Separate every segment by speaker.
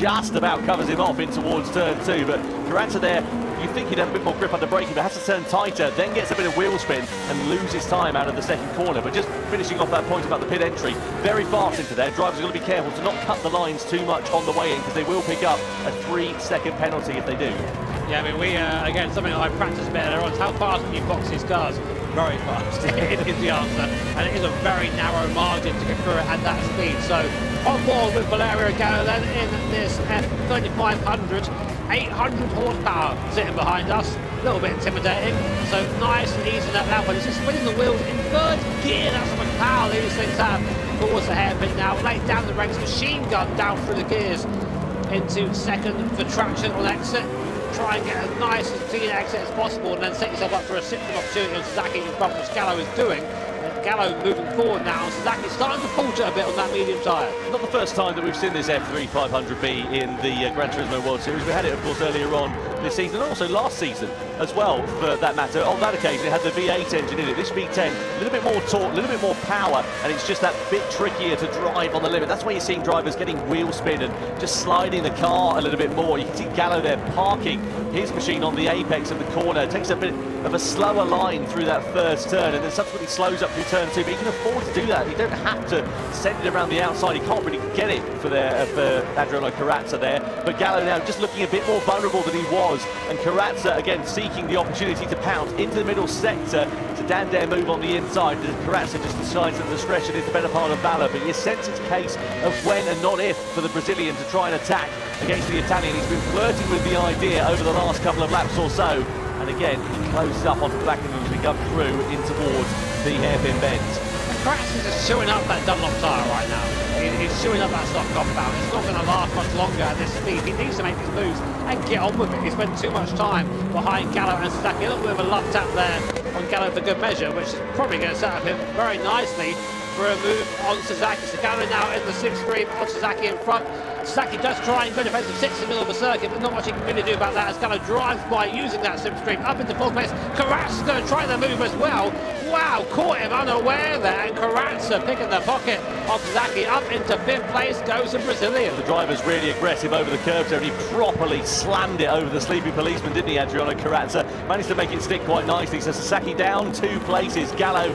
Speaker 1: just about covers him off in towards turn 2, but Carranza there, you think he'd have a bit more grip under braking, but has to turn tighter, then gets a bit of wheel spin and loses time out of the second corner. But just finishing off that point about the pit entry, very fast into there. Drivers are going to be careful to not cut the lines too much on the way in, because they will pick up a 3-second penalty if they do.
Speaker 2: Yeah, I mean, we, again, something that I practiced a bit earlier on is how fast can you box these cars? Very fast, it is the answer. And it is a very narrow margin to get through it at that speed. So, on board with Valerio Gallo then in this F3500, 800 horsepower sitting behind us. A little bit intimidating. So, nice and easy in that lap. But it's just spinning the wheels in third gear. That's how much power these things have. Towards the hairpin now, laid down the ranks, machine gun down through the gears into second for traction on exit. Try and get as nice and clean exit as possible, and then set yourself up for a sixth opportunity on Sasaki in front, which Gallo is doing. Gallo moving forward now, and Sasaki starting to falter a bit on that medium tyre.
Speaker 1: Not the first time that we've seen this F3500B in the Gran Turismo World Series. We had it, of course, earlier on this season, and also last season as well, for that matter. On that occasion, it had the V8 engine in it. This V10, a little bit more torque, a little bit more power, and it's just that bit trickier to drive on the limit. That's why you're seeing drivers getting wheel spin and just sliding the car a little bit more. You can see Gallo there parking his machine on the apex of the corner. Takes a bit of a slower line through that first turn, and then subsequently slows up through turn 2, but he can afford to do that. You don't have to send it around the outside. He can't really get it for Adriano Carrazza there. But Gallo now just looking a bit more vulnerable than he was, and Carrazza again seeking the opportunity to pounce into the middle sector to Dander move on the inside. Carrazza just decides that discretion is the better part of valour, but he has sent its case of when and not if for the Brazilian to try and attack against the Italian. He's been flirting with the idea over the last couple of laps or so, and again he closes up onto the back of him as we come through in towards the hairpin bends.
Speaker 2: Carrazza's just chewing up that Dunlop tyre right now. He's chewing up that stock compound. It's not going to last much longer at this speed. He needs to make his moves and get on with it. He spent too much time behind Gallo and Sasaki. A little bit of a luck tap there on Gallo for good measure, which is probably going to set up him very nicely for a move on Sasaki. So Gallo now in the 6th stream on Sasaki in front. Sasaki does try and go defensive 6 in the middle of the circuit, but not much he can really do about that as Gallo drives by using that 6th stream up into 4th place. Carrazza's going to try the move as well. Wow, caught him unaware there, and Carrazza picking the pocket of Sasaki up into 5th place, goes the Brazilian.
Speaker 1: The driver's really aggressive over the curbs there, and he properly slammed it over the sleepy policeman, didn't he, Adriano Carrazza? Managed to make it stick quite nicely. So Sasaki down 2 places, Gallo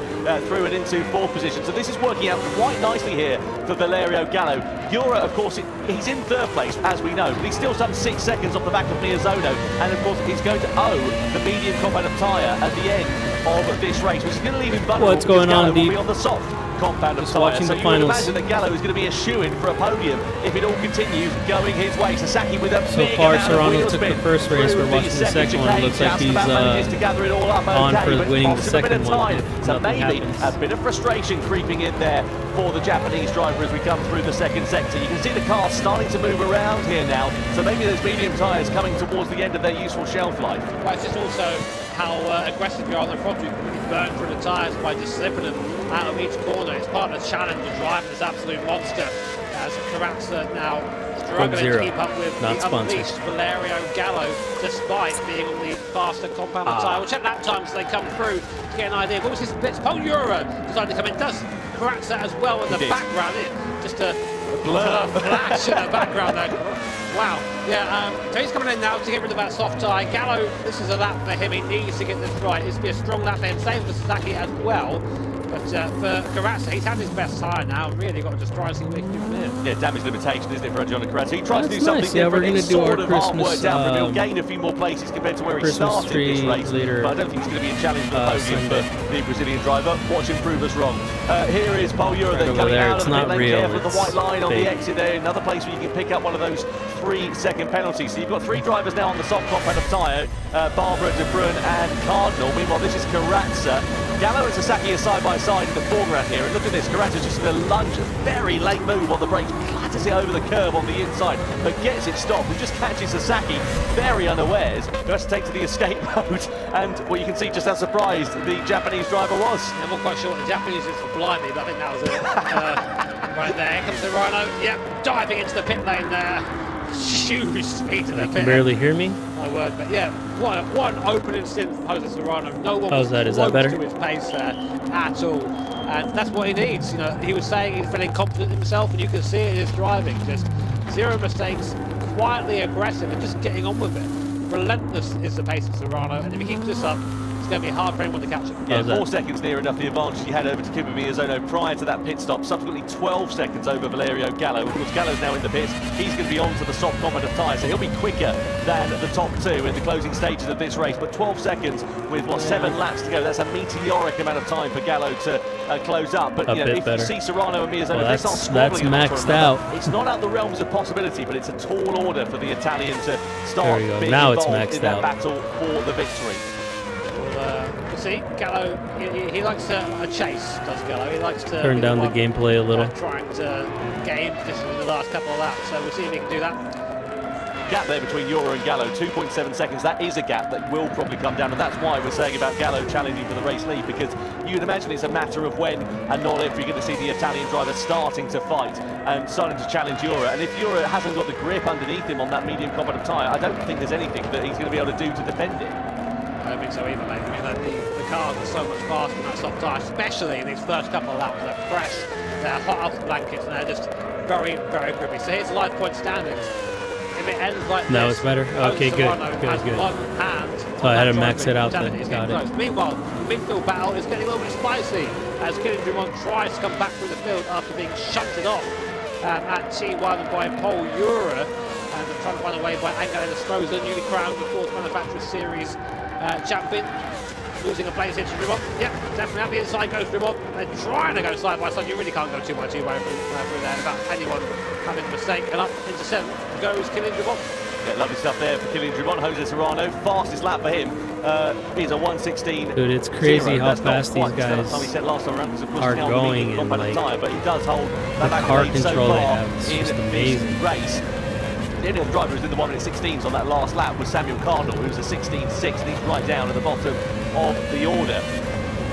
Speaker 1: through and into 4th position. So this is working out quite nicely here for Valerio Gallo. Jura, of course, he's in 3rd place, as we know, but he's still some 6 seconds off the back of Miyazono, and of course he's going to owe the medium compound tyre at the end of this race, which is going to leave him vulnerable.
Speaker 3: What's going on,
Speaker 1: Deep? Will be on the soft compound of tyre. So you would imagine that Gallo is going to be a shoo-in for a podium if it all continues going his way. Sasaki with a
Speaker 3: so far, Serrano took the first race. We're watching the second one. It looks like he's on for winning the second one.
Speaker 1: So maybe a bit of frustration creeping in there for the Japanese driver as we come through the second sector. You can see the car starting to move around here now. So maybe those medium tyres coming towards the end of their useful shelf life.
Speaker 2: Well, it's just also how aggressive you are on the front. You can really burn through the tyres by just slipping them out of each corner. It's part of the challenge of driving this absolute monster, as Carrazza now struggling to keep up with the unleashed Valerio Gallo, despite being on the faster compound tyre. We'll check lap times as they come through to get an idea. What was his splits? Paul Euro decided to come in. Does Carrazza as well in the background. Just a flash in the background there. Wow, yeah, so he's coming in now to get rid of that soft tyre. Gallo, this is a lap for him. He needs to get this right. This will be a strong lap for him. Same for Sasaki as well. But for Carrazza, he's had his best tyre now. Really got to just try and see what he can do from here.
Speaker 1: Yeah, damage limitation, isn't it, for Adriano Carrazza? He tries to do something
Speaker 3: nice. Yeah, we're
Speaker 1: different.
Speaker 3: going to do our Christmas.
Speaker 1: He'll gain a few more places compared to where he started this race.
Speaker 3: Later,
Speaker 1: but I don't think it's going to be a challenge for the podium for the Brazilian driver. Watch him prove us wrong. Here is Paul Euro then coming out of the pit lane, careful with the white line on the exit there. Another place where you can pick up one of those 3-second penalties. So you've got 3 drivers now on the soft compound of tyre, Barbara, De Bruyne and Cardinal. Meanwhile, this is Carrazza. Gallo and Sasaki are side by side in the foreground here, and look at this, Carrazza just in a lunge, a very late move on the brakes, clatters it over the curb on the inside, but gets it stopped, and just catches Sasaki very unawares, who has to take to the escape mode, and well, you can see just how surprised the Japanese driver was.
Speaker 2: I'm not quite sure what the Japanese is for blindly, but I think that was it. Right there, here comes the Rhino, yep, diving into the pit lane there. Huge speed to the pit.
Speaker 3: You can barely hear me.
Speaker 2: My word, but yeah, what an opening stint from Jose Serrano. No one
Speaker 3: was
Speaker 2: close
Speaker 3: better?
Speaker 2: to his pace there at all, and that's what he needs. You know, he was saying he's feeling confident in himself, and you can see it in his driving. Just Zero mistakes, quietly aggressive and just getting on with it. Relentless is the pace of Serrano, and if he keeps this up, it's going to be hard for anyone to catch him.
Speaker 1: Yeah, 4 seconds near enough the advantage he had over to Kimi Miyazono prior to that pit stop. Subsequently 12 seconds over Valerio Gallo. Of course, Gallo's now in the pits. He's going to be on to the soft competent tyre, so he'll be quicker than the top two in the closing stages of this race. But 12 seconds with, what, 7 laps to go. That's a meteoric amount of time for Gallo to close up. But you know, if you see Serrano and Miyazono, they start squabbling.
Speaker 3: That's maxed out.
Speaker 1: It's not out the realms of possibility, but it's a tall order for the Italian to start being
Speaker 3: now it's
Speaker 1: involved
Speaker 3: maxed
Speaker 1: in that
Speaker 3: out.
Speaker 1: battle for the victory.
Speaker 2: Well, see, Gallo, he likes a chase, does Gallo. He likes to
Speaker 3: turn down the gameplay a little.
Speaker 2: Trying to gain position in the last couple of laps, so we'll see if he can do that.
Speaker 1: Gap there between Euro and Gallo, 2.7 seconds. That is a gap that will probably come down, and that's why we're saying about Gallo challenging for the race lead, because you'd imagine it's a matter of when and not if you're going to see the Italian driver starting to fight and starting to challenge Euro. And if Euro hasn't got the grip underneath him on that medium competent tyre, I don't think there's anything that he's going to be able to do to defend it.
Speaker 2: I don't think so either, mate. I mean, the cars are so much faster than that soft tyre, especially in these first couple of laps. They're fresh, they're hot off the blankets, and they're just very, very grippy. So here's live point standings. If it ends like this,
Speaker 3: no, it's better. Okay, good. Good.
Speaker 2: One hand.
Speaker 3: So I had to max it out there.
Speaker 2: Got it. Meanwhile, the midfield battle is getting a little bit spicy as Kylian Drummond tries to come back through the field after being shunted off at T1 by Paul Ura, and trying to run away by Angelo Estroza, newly crowned the Fourth Manufacturers Series champion. Losing a place here to Drummond. Yep, definitely at the inside goes Drummond. They're trying to go side by side. You really can't go 2 by 2 through there without anyone having a mistake. And up into 7th goes Kylian Drummond.
Speaker 1: Yeah, lovely stuff there for Kylian Drummond. Jose Serrano, fastest lap for him is a 1:16.
Speaker 3: Dude, it's crazy how fast these guys
Speaker 1: are
Speaker 3: going, and like
Speaker 1: tyre, but he does hold
Speaker 3: the car control they have. It's just amazing.
Speaker 1: Race. The only other driver who's in the 1:16s on that last lap was Samuel Cardinal, who's a 16.6, and he's right down at the bottom of the order.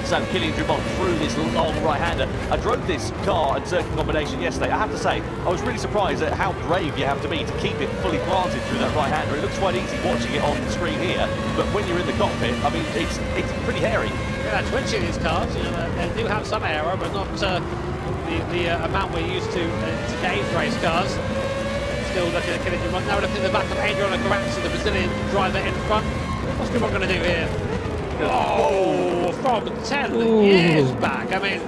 Speaker 1: So Kylian Drummond through this long right-hander. I drove this car and circuit combination yesterday. I have to say, I was really surprised at how brave you have to be to keep it fully planted through that right-hander. It looks quite easy watching it on the screen here, but when you're in the cockpit, I mean, it's pretty hairy.
Speaker 2: Yeah, twitching these cars. You know, they do have some aero, but not the amount we're used to today's race cars. Still looking at Kylian Drummond. Now looking at the back of Adriano Carazza, the Brazilian driver in front. What's Drummond going to do here? Oh, from 10 years back. I mean,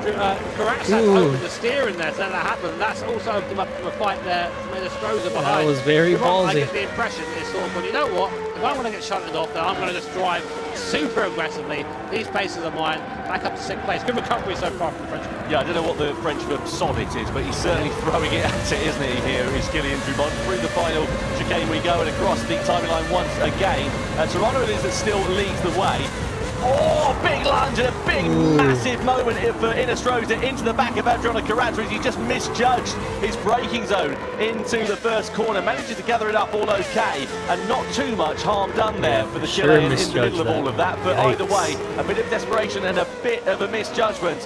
Speaker 2: Carazza opened the steering there, so that happened. That's also opened him up for a fight there. Estroza behind.
Speaker 3: That was very ballsy.
Speaker 2: I get the impression it's sort of, well, you know what? If I want to get shunted off, then I'm going to just drive super aggressively. These paces are mine. Back up to 6th place. Good recovery so far from the Frenchman.
Speaker 1: Yeah, I don't know what the French verb sonnet is, but he's certainly throwing it at it, isn't he? Here is Kylian Drummond. Through the final chicane we go, and across the timing line once again. Serrano it is that still leads the way. Oh, big lunge and a big, massive moment for Estroza into the back of Adriano Carazza as he just misjudged his braking zone into the first corner. Manages to gather it up all okay, and not too much harm done there for the Chilean in the middle of all of that. But either way, a bit of desperation and a bit of a misjudgment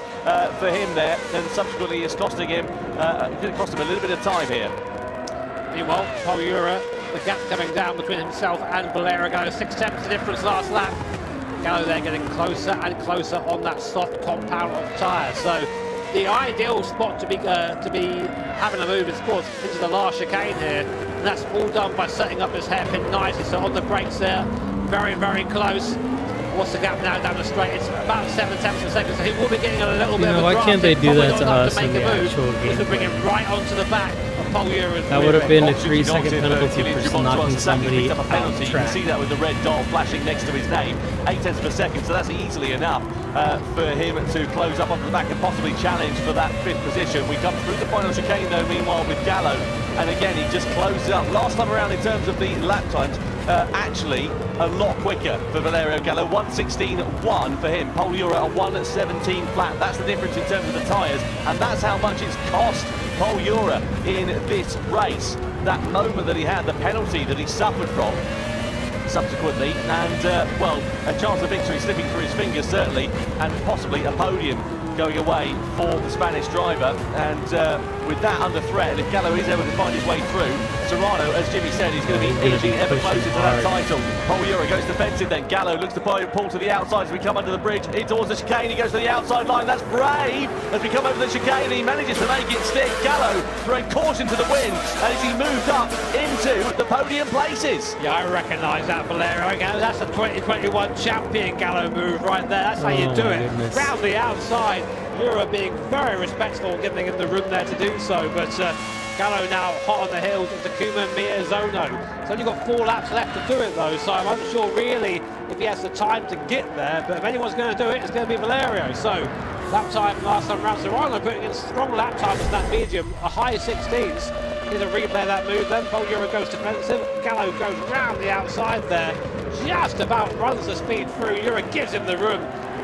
Speaker 1: for him there, and subsequently it's costing him, going to cost him a little bit of time here.
Speaker 2: Meanwhile, Paul Ura, the gap coming down between himself and Valera Gallo, 6/10 the difference last lap. Gallo there getting closer and closer on that soft compound of tyre. So the ideal spot to be having a move in sports into the last chicane here, and that's all done by setting up his hairpin nicely. So on the brakes there, very, very close. What's the gap now down the straight? It's about 7/10 of a second, so he will be getting a little bit of a
Speaker 3: why
Speaker 2: draft.
Speaker 3: can't they do that to us
Speaker 2: in
Speaker 3: the actual game?
Speaker 2: This would bring him right onto the back of Paul Ura.
Speaker 3: That would have been a 3-second penalty for knocking somebody
Speaker 1: off
Speaker 3: off
Speaker 1: the
Speaker 3: track.
Speaker 1: You can see that with the red dot flashing next to his name. 0.8 of a second, so that's easily enough for him to close up onto the back and possibly challenge for that 5th position. We come through the final chicane though, meanwhile with Gallo, and again he just closes it up. Last time around in terms of the lap times, actually a lot quicker for Valerio Gallo. 1:16.1 for him. Paul Ura a 1:17 flat. That's the difference in terms of the tyres, and that's how much it's cost Paul Ura in this race. That moment that he had, the penalty that he suffered from subsequently, and well, a chance of victory slipping through his fingers certainly, and possibly a podium going away for the Spanish driver, and with that under threat, and if Gallo is able to find his way through, Serrano, as Jimmy said, he's going to be edging ever closer to that title. Pole Euro goes defensive then, Gallo looks to pull to the outside as we come under the bridge, in towards the chicane, he goes to the outside line, that's brave, as we come over the chicane, he manages to make it stick. Gallo throwing caution to the wind, as he moved up into the podium places.
Speaker 2: Yeah, I recognise that, Valerio. That's a 2021 champion Gallo move right there. That's how you do it.
Speaker 3: Goodness.
Speaker 2: Round the outside, Euro being very respectful, giving him the room there to do so. But Gallo now hot on the heels of Takuma Miyazono. He's only got 4 laps left to do it though, so I'm unsure really if he has the time to get there. But if anyone's going to do it, it's going to be Valerio. So lap time last time round, Serrano putting in strong lap times in that medium, a high 16s. Here's a replay of that move then. Pole Euro goes defensive. Gallo goes round the outside there. Just about runs the speed through. Euro gives him the room.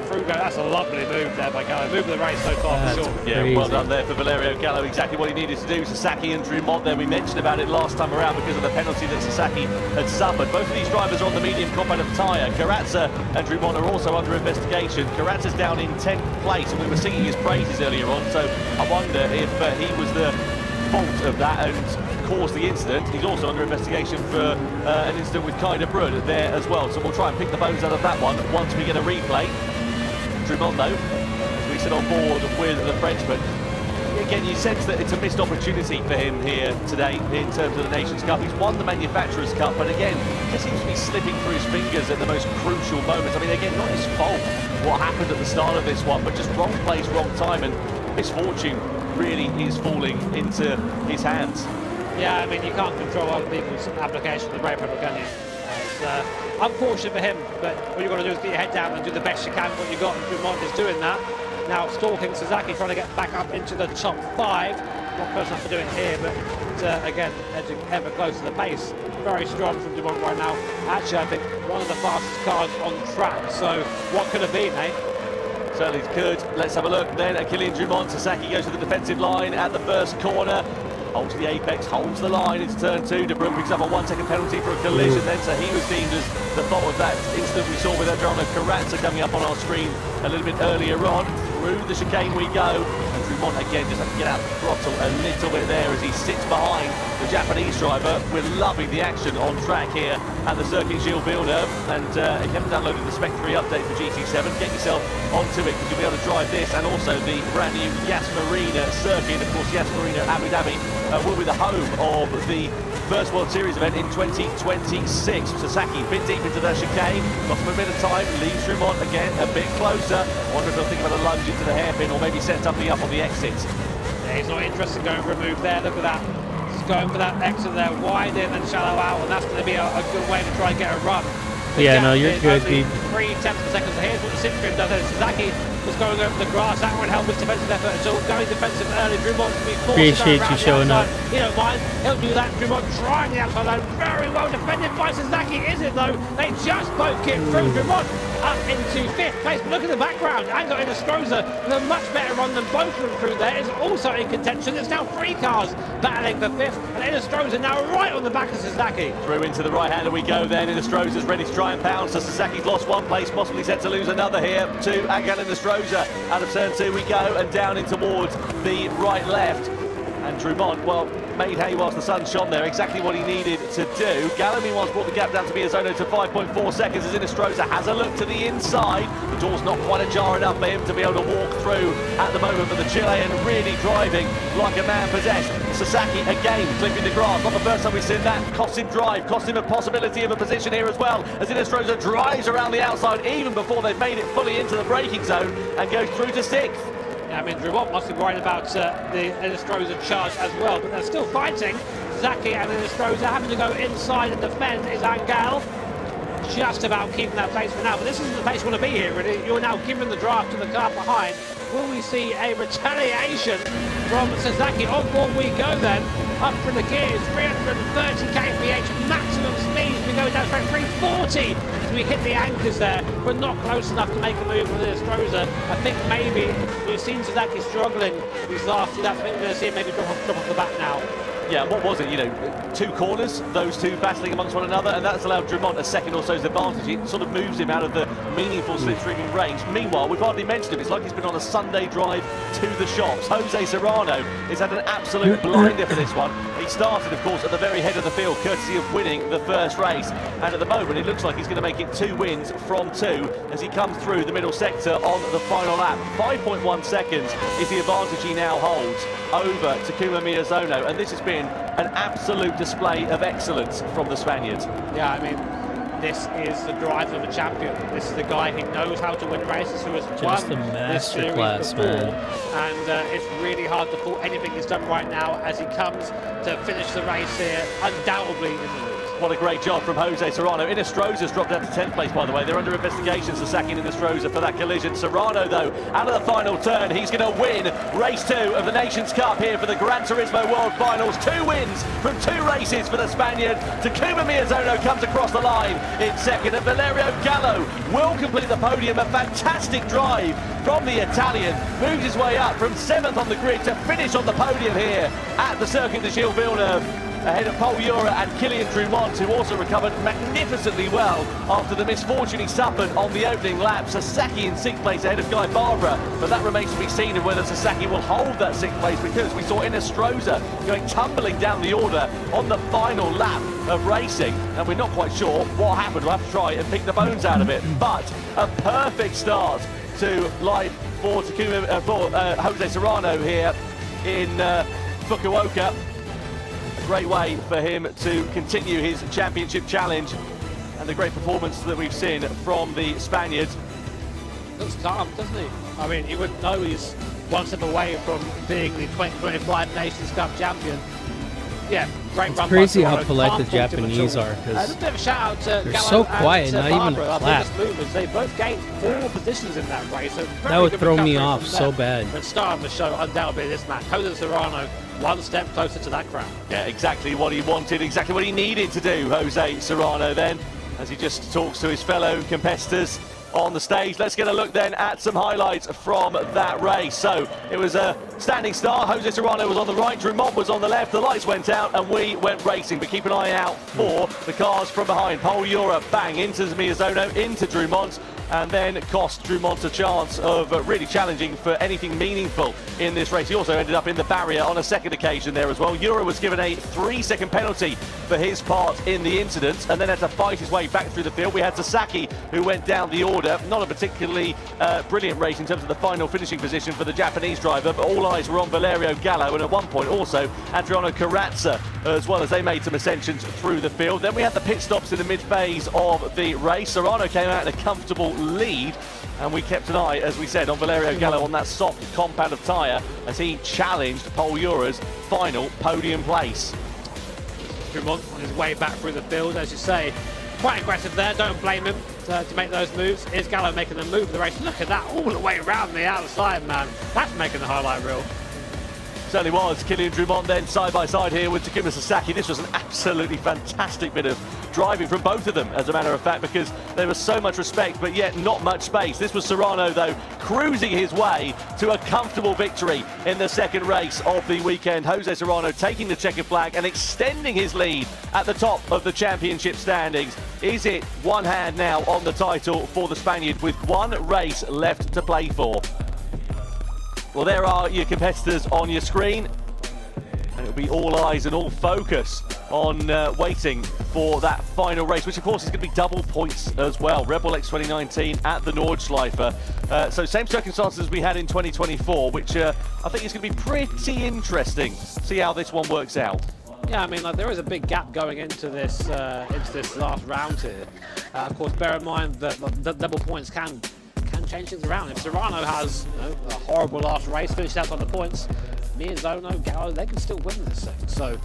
Speaker 2: Frugo, that's a lovely move there by Gallo. Move of the race so far for sure.
Speaker 1: Yeah, well done there for Valerio Gallo. Exactly what he needed to do. Sasaki and Drumont there. We mentioned about it last time around because of the penalty that Sasaki had suffered. Both of these drivers are on the medium compound tyre. Karatza and Drumont are also under investigation. Karatza's down in 10th place, and we were singing his praises earlier on. So I wonder if he was the fault of that and caused the incident. He's also under investigation for an incident with Kai de Bruyne there as well. So we'll try and pick the bones out of that one once we get a replay. Drumont, though, as we sit on board with the Frenchman. Again, you sense that it's a missed opportunity for him here today in terms of the Nations Cup. He's won the Manufacturers' Cup, but again, just seems to be slipping through his fingers at the most crucial moments. I mean, again, not his fault what happened at the start of this one, but just wrong place, wrong time, and misfortune really is falling into his hands.
Speaker 2: Yeah, I mean, you can't control other people's application of the brake pedal, can you? It's unfortunate for him, but what you've got to do is get your head down and do the best you can with what you've got, and Drumont is doing that. Now stalking Sasaki, trying to get back up into the top 5. Not close enough to do it here, but again, edging ever closer to the pace. Very strong from Drumont right now. Actually, I think one of the fastest cars on track, so what could it be, mate?
Speaker 1: Certainly could. Let's have a look then at Kylian Drumont. Sasaki goes to the defensive line at the first corner. Holds the apex, holds the line into turn 2. De Bruyne picks up a 1-second penalty for a collision then, so he was deemed as the fault of that incident we saw with Adriano Karatza coming up on our screen a little bit earlier on. Through the chicane we go, and Drumont again just has to get out the throttle a little bit there as he sits behind the Japanese driver. We're loving the action on track here at the Circuit Gilles Villeneuve, and if you haven't downloaded the Spec 3 update for GT7, get yourself onto it because you'll be able to drive this and also the brand new Yas Marina circuit. Of course, Yas Marina Abu Dhabi will be the home of the first World Series event in 2026. Sasaki a bit deep into the chicane, lost him a bit of time, leaves Drumont again a bit closer. I wonder if they'll think about a lunge into the hairpin or maybe set something up on the exit.
Speaker 2: Yeah, he's not interested in going for a move there. Look at that. He's going for that exit there, wide in and shallow out, and that's going to be a good way to try and get a run.
Speaker 3: Yeah, no, you're good.
Speaker 2: 3/10 of a second. So here's what the Citroen does. Sasaki was going over the grass. That won't help his defensive effort at all. Going defensive early. Drumont to be forced
Speaker 3: Appreciate
Speaker 2: to go
Speaker 3: you showing up.
Speaker 2: He don't mind. He'll do that. Drumont trying the outside line. Very well defended by Sasaki. Is it though? They just both get through. Drumont up into 5th place. But look at the background. Ango and Estroza with a much better run than both of them through there. Is also in contention. There's now 3 cars battling for 5th. And Estroza now right on the back of Sasaki.
Speaker 1: Through into the right hander we go then. Estroza's ready to try and pounce. So Sasaki's lost 1 place, possibly set to lose another here to Agan and Estroza. Out of turn 2 we go and down in towards the right left. And Drumont, well, made hay whilst the sun shone there, exactly what he needed to do. Gallo meanwhile brought the gap down to Miyazono to 5.4 seconds as Inestrosa has a look to the inside. The door's not quite ajar enough for him to be able to walk through at the moment, but the Chilean really driving like a man possessed. Sasaki again clipping the grass. Not the first time we've seen that. Cost him drive, cost him a possibility of a position here as well, as Inestrosa drives around the outside even before they've made it fully into the braking zone and goes through to 6th.
Speaker 2: I mean, Drumont must be worried about the Inestrosa charge as well, but they're still fighting. Zaki and Inestrosa having to go inside and defend is Angel. Just about keeping that place for now, but this isn't the place you want to be here, really. You're now giving the draft to the car behind. Will we see a retaliation from Sasaki? On board we go then. Up for the gears, 330 kph maximum speed. We go down straight 340 as we hit the anchors there, but not close enough to make a move with Inestrosa. I think maybe we've seen Sasaki struggling these last 2 laps. We're going to see him maybe drop off the back now.
Speaker 1: Yeah, what was it? You know, 2 corners, those two battling amongst one another, and that's allowed Drummond a second or so's advantage. It sort of moves him out of the meaningful slipstreaming range. Meanwhile, we've hardly mentioned him. It's like he's been on a Sunday drive to the shops. Jose Serrano has had an absolute blinder for this one. He started, of course, at the very head of the field, courtesy of winning the first race. And at the moment, it looks like he's going to make it 2 wins from 2 as he comes through the middle sector on the final lap. 5.1 seconds is the advantage he now holds over Takuma Miyazono, and this has been an absolute display of excellence from the Spaniard.
Speaker 2: Yeah, I mean, this is the drive of a champion. This is the guy who knows how to win races, who has
Speaker 3: Just
Speaker 2: won
Speaker 3: a
Speaker 2: this series
Speaker 3: masterclass,
Speaker 2: before.
Speaker 3: man.
Speaker 2: And it's really hard to fault anything he's done right now as he comes to finish the race here, undoubtedly in the lead.
Speaker 1: What a great job from Jose Serrano. Inestrosa's dropped down to 10th place, by the way. They're under investigation, Sasaki and Inestrosa, for that collision. Serrano, though, out of the final turn, he's going to win race 2 of the Nations Cup here for the Gran Turismo World Finals. 2 wins from 2 races for the Spaniard. Takuma Miyazono comes across the line in second, and Valerio Gallo will complete the podium. A fantastic drive from the Italian. Moves his way up from 7th on the grid to finish on the podium here at the Circuit de Gilles Villeneuve, ahead of Paul Ura and Kylian Drummond, who also recovered magnificently well after the misfortune he suffered on the opening lap. Sasaki in 6th place ahead of Guy Barbara, but that remains to be seen of whether Sasaki will hold that 6th place, because we saw Inestrosa going tumbling down the order on the final lap of racing, and we're not quite sure what happened. We'll have to try and pick the bones out of it, but a perfect start to life for Jose Serrano here in Fukuoka. Great way for him to continue his championship challenge, and the great performance that we've seen from the Spaniard.
Speaker 2: Looks calm, doesn't he? I mean, you wouldn't know he's one step away from being the 2025 Nations Cup champion. Yeah, great
Speaker 3: It's
Speaker 2: run.
Speaker 3: crazy
Speaker 2: by
Speaker 3: how
Speaker 2: Serrano.
Speaker 3: polite
Speaker 2: Can't
Speaker 3: the
Speaker 2: fault him at
Speaker 3: Japanese
Speaker 2: all.
Speaker 3: are, because
Speaker 2: Just a bit of a shout out to
Speaker 3: they're
Speaker 2: Gallo
Speaker 3: so
Speaker 2: and
Speaker 3: quiet, not even
Speaker 2: Barbara, our
Speaker 3: clap.
Speaker 2: biggest movers. They both gained 4 positions in that race. So very
Speaker 3: That would
Speaker 2: good
Speaker 3: throw me
Speaker 2: recovery
Speaker 3: off
Speaker 2: from
Speaker 3: so
Speaker 2: them.
Speaker 3: bad.
Speaker 2: But star of the show, undoubtedly this match. Jose Serrano, 1 step closer to that crown.
Speaker 1: Yeah, exactly what he wanted, exactly what he needed to do, Jose Serrano, then, as he just talks to his fellow competitors on the stage. Let's get a look then at some highlights from that race. So it was a standing start. Jose Serrano was on the right, Drummond was on the left, the lights went out and we went racing, but keep an eye out for the cars from behind. Paul Ura bang into Miyazono, into Drummond, and then cost Drummond a chance of really challenging for anything meaningful in this race. He also ended up in the barrier on a second occasion there as well. Ura was given a 3-second penalty for his part in the incident, and then had to fight his way back through the field. We had Sasaki, who went down the order. Not a particularly brilliant race in terms of the final finishing position for the Japanese driver, but all eyes were on Valerio Gallo, and at one point also Adriano Carrazza, as well, as they made some ascensions through the field. Then we had the pit stops in the mid-phase of the race. Serrano came out in a comfortable lead, and we kept an eye, as we said, on Valerio Gallo on that soft compound of tyre as he challenged Paul Ura's final podium place.
Speaker 2: Drummond on his way back through the field, as you say. Quite aggressive there, don't blame him to make those moves. Here's Gallo making the move of the race. Look at that, all the way around the outside, man. That's making the highlight reel.
Speaker 1: Certainly was. Kylian Drummond then side by side here with Takuma Sasaki. This was an absolutely fantastic bit of driving from both of them, as a matter of fact, because there was so much respect, but yet not much space. This was Serrano, though, cruising his way to a comfortable victory in the second race of the weekend. Jose Serrano taking the checkered flag and extending his lead at the top of the championship standings. Is it one hand now on the title for the Spaniard with 1 race left to play for? Well, there are your competitors on your screen, and it'll be all eyes and all focus on waiting for that final race, which of course is going to be double points as well. Red Bull X 2019 at the Nordschleife. So same circumstances as we had in 2024, which I think is going to be pretty interesting. See how this one works out.
Speaker 2: Yeah, I mean, like, there is a big gap going into this last round here. Of course, bear in mind that the double points can change things around. If Serrano has a horrible last race, finished out on the points, Miyazono, Gallo, they can still win this thing. So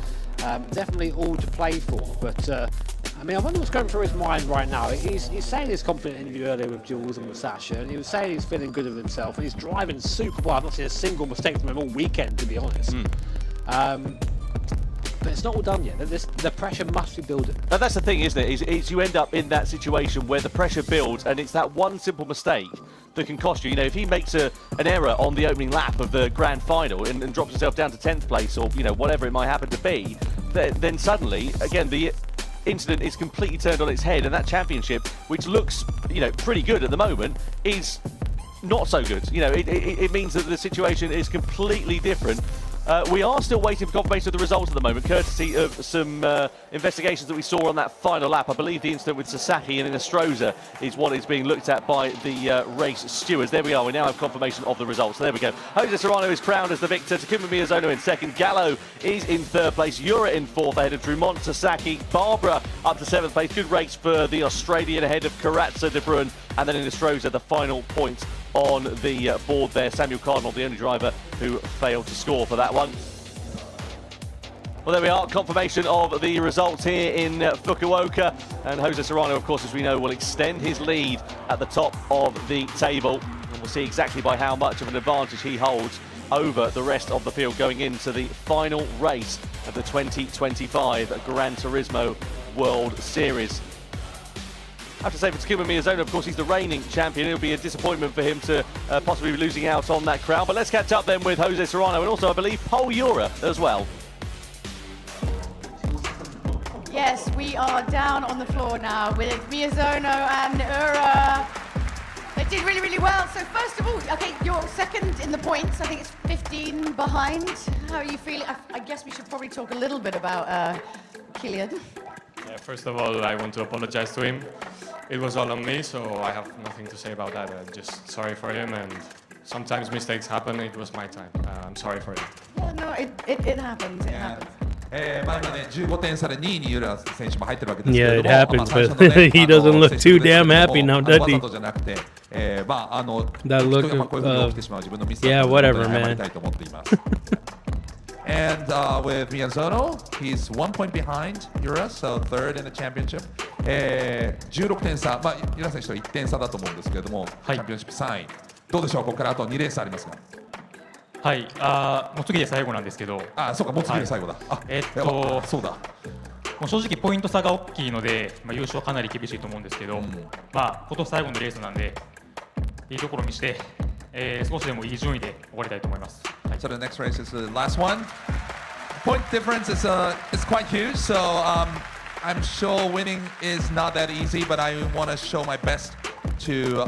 Speaker 2: definitely all to play for. But I mean, I wonder what's going through his mind right now. He's saying his confident interview earlier with Jules and with Sasha, and he was saying he's feeling good with himself, and he's driving super well. I've not seen a single mistake from him all weekend, to be honest. But it's not all done yet. The pressure must be building.
Speaker 1: Now, that's the thing, isn't it? Is you end up in that situation where the pressure builds, and it's that one simple mistake that can cost you. You know, if he makes an error on the opening lap of the grand final and drops himself down to 10th place, or you know, whatever it might happen to be, then suddenly, again, the incident is completely turned on its head, and that championship, which looks, you know, pretty good at the moment, is not so good. You know, it means that the situation is completely different. We are still waiting for confirmation of the results at the moment, courtesy of some investigations that we saw on that final lap. I believe the incident with Sasaki and Inestrosa is what is being looked at by the race stewards. There we are, we now have confirmation of the results. So there we go. Jose Serrano is crowned as the victor, Takuma Miyazono in second, Gallo is in third place, Yura in fourth ahead of Drummond, Sasaki, Barbara up to seventh place. Good race for the Australian ahead of Karatza, De Bruyn, and then Inestrosa, the final points on the board there. Samuel Cardinal, the only driver who failed to score for that one. Well, there we are, confirmation of the results here in Fukuoka, and Jose Serrano, of course, as we know, will extend his lead at the top of the table, and we'll see exactly by how much of an advantage he holds over the rest of the field going into the final race of the 2025 Gran Turismo World Series. I have to say, for Takuma Miyazono, of course, he's the reigning champion. It'll be a disappointment for him to possibly be losing out on that crown. But let's catch up then with Jose Serrano and also, I believe, Pol Ura as well.
Speaker 4: Yes, we are down on the floor now with Miyazono and Ura. They did really, really well. So first of all, okay, you're second in the points. I think it's 15 behind. How are you feeling? I guess we should probably talk a little bit about Kylian.
Speaker 5: Yeah, first of all, I want to apologize to him. It was all on me, so I have nothing to say about that. I'm just sorry for him, and sometimes mistakes happen. It was my time. I'm sorry for it.
Speaker 4: Yeah, no, it happens. It happens.
Speaker 6: まあ今ね15点差で2位にユラ選手も入ってるわけですけ
Speaker 3: Yeah,
Speaker 6: れ
Speaker 3: it
Speaker 6: ども、
Speaker 3: happens,
Speaker 6: まあ最初
Speaker 3: but
Speaker 6: のね
Speaker 3: he doesn't look too damn happy now,
Speaker 6: わ
Speaker 3: does
Speaker 6: ざ
Speaker 3: he?
Speaker 6: とじゃなくて、まあ
Speaker 3: That look
Speaker 6: 人がまあこういうふうに起きてしまう自分のミスだった
Speaker 3: yeah,
Speaker 6: ので
Speaker 3: whatever,
Speaker 6: 本当に謝
Speaker 3: man.
Speaker 6: りたいと思っています。And with Miyazono, he's 1 point behind Yura, so third in the championship. 16点差、まあユラ選手と1点差だと思うんですけれども、チャンピオンシップ3位。どうでしょう、ここからあと2レースありますが。
Speaker 5: はい、もう次で最後なんですけど、
Speaker 6: そうか、もう次で最後だ。そうだ。
Speaker 5: もう正直ポイント差が大きいので、優勝はかなり厳しいと思うんですけど、今年最後のレースなんで、いいところにして、少しでもいい順位で終わりたいと思います。
Speaker 6: So the next race is the last one. Point difference is quite huge, so I'm sure winning is not that easy, but I want to show my best to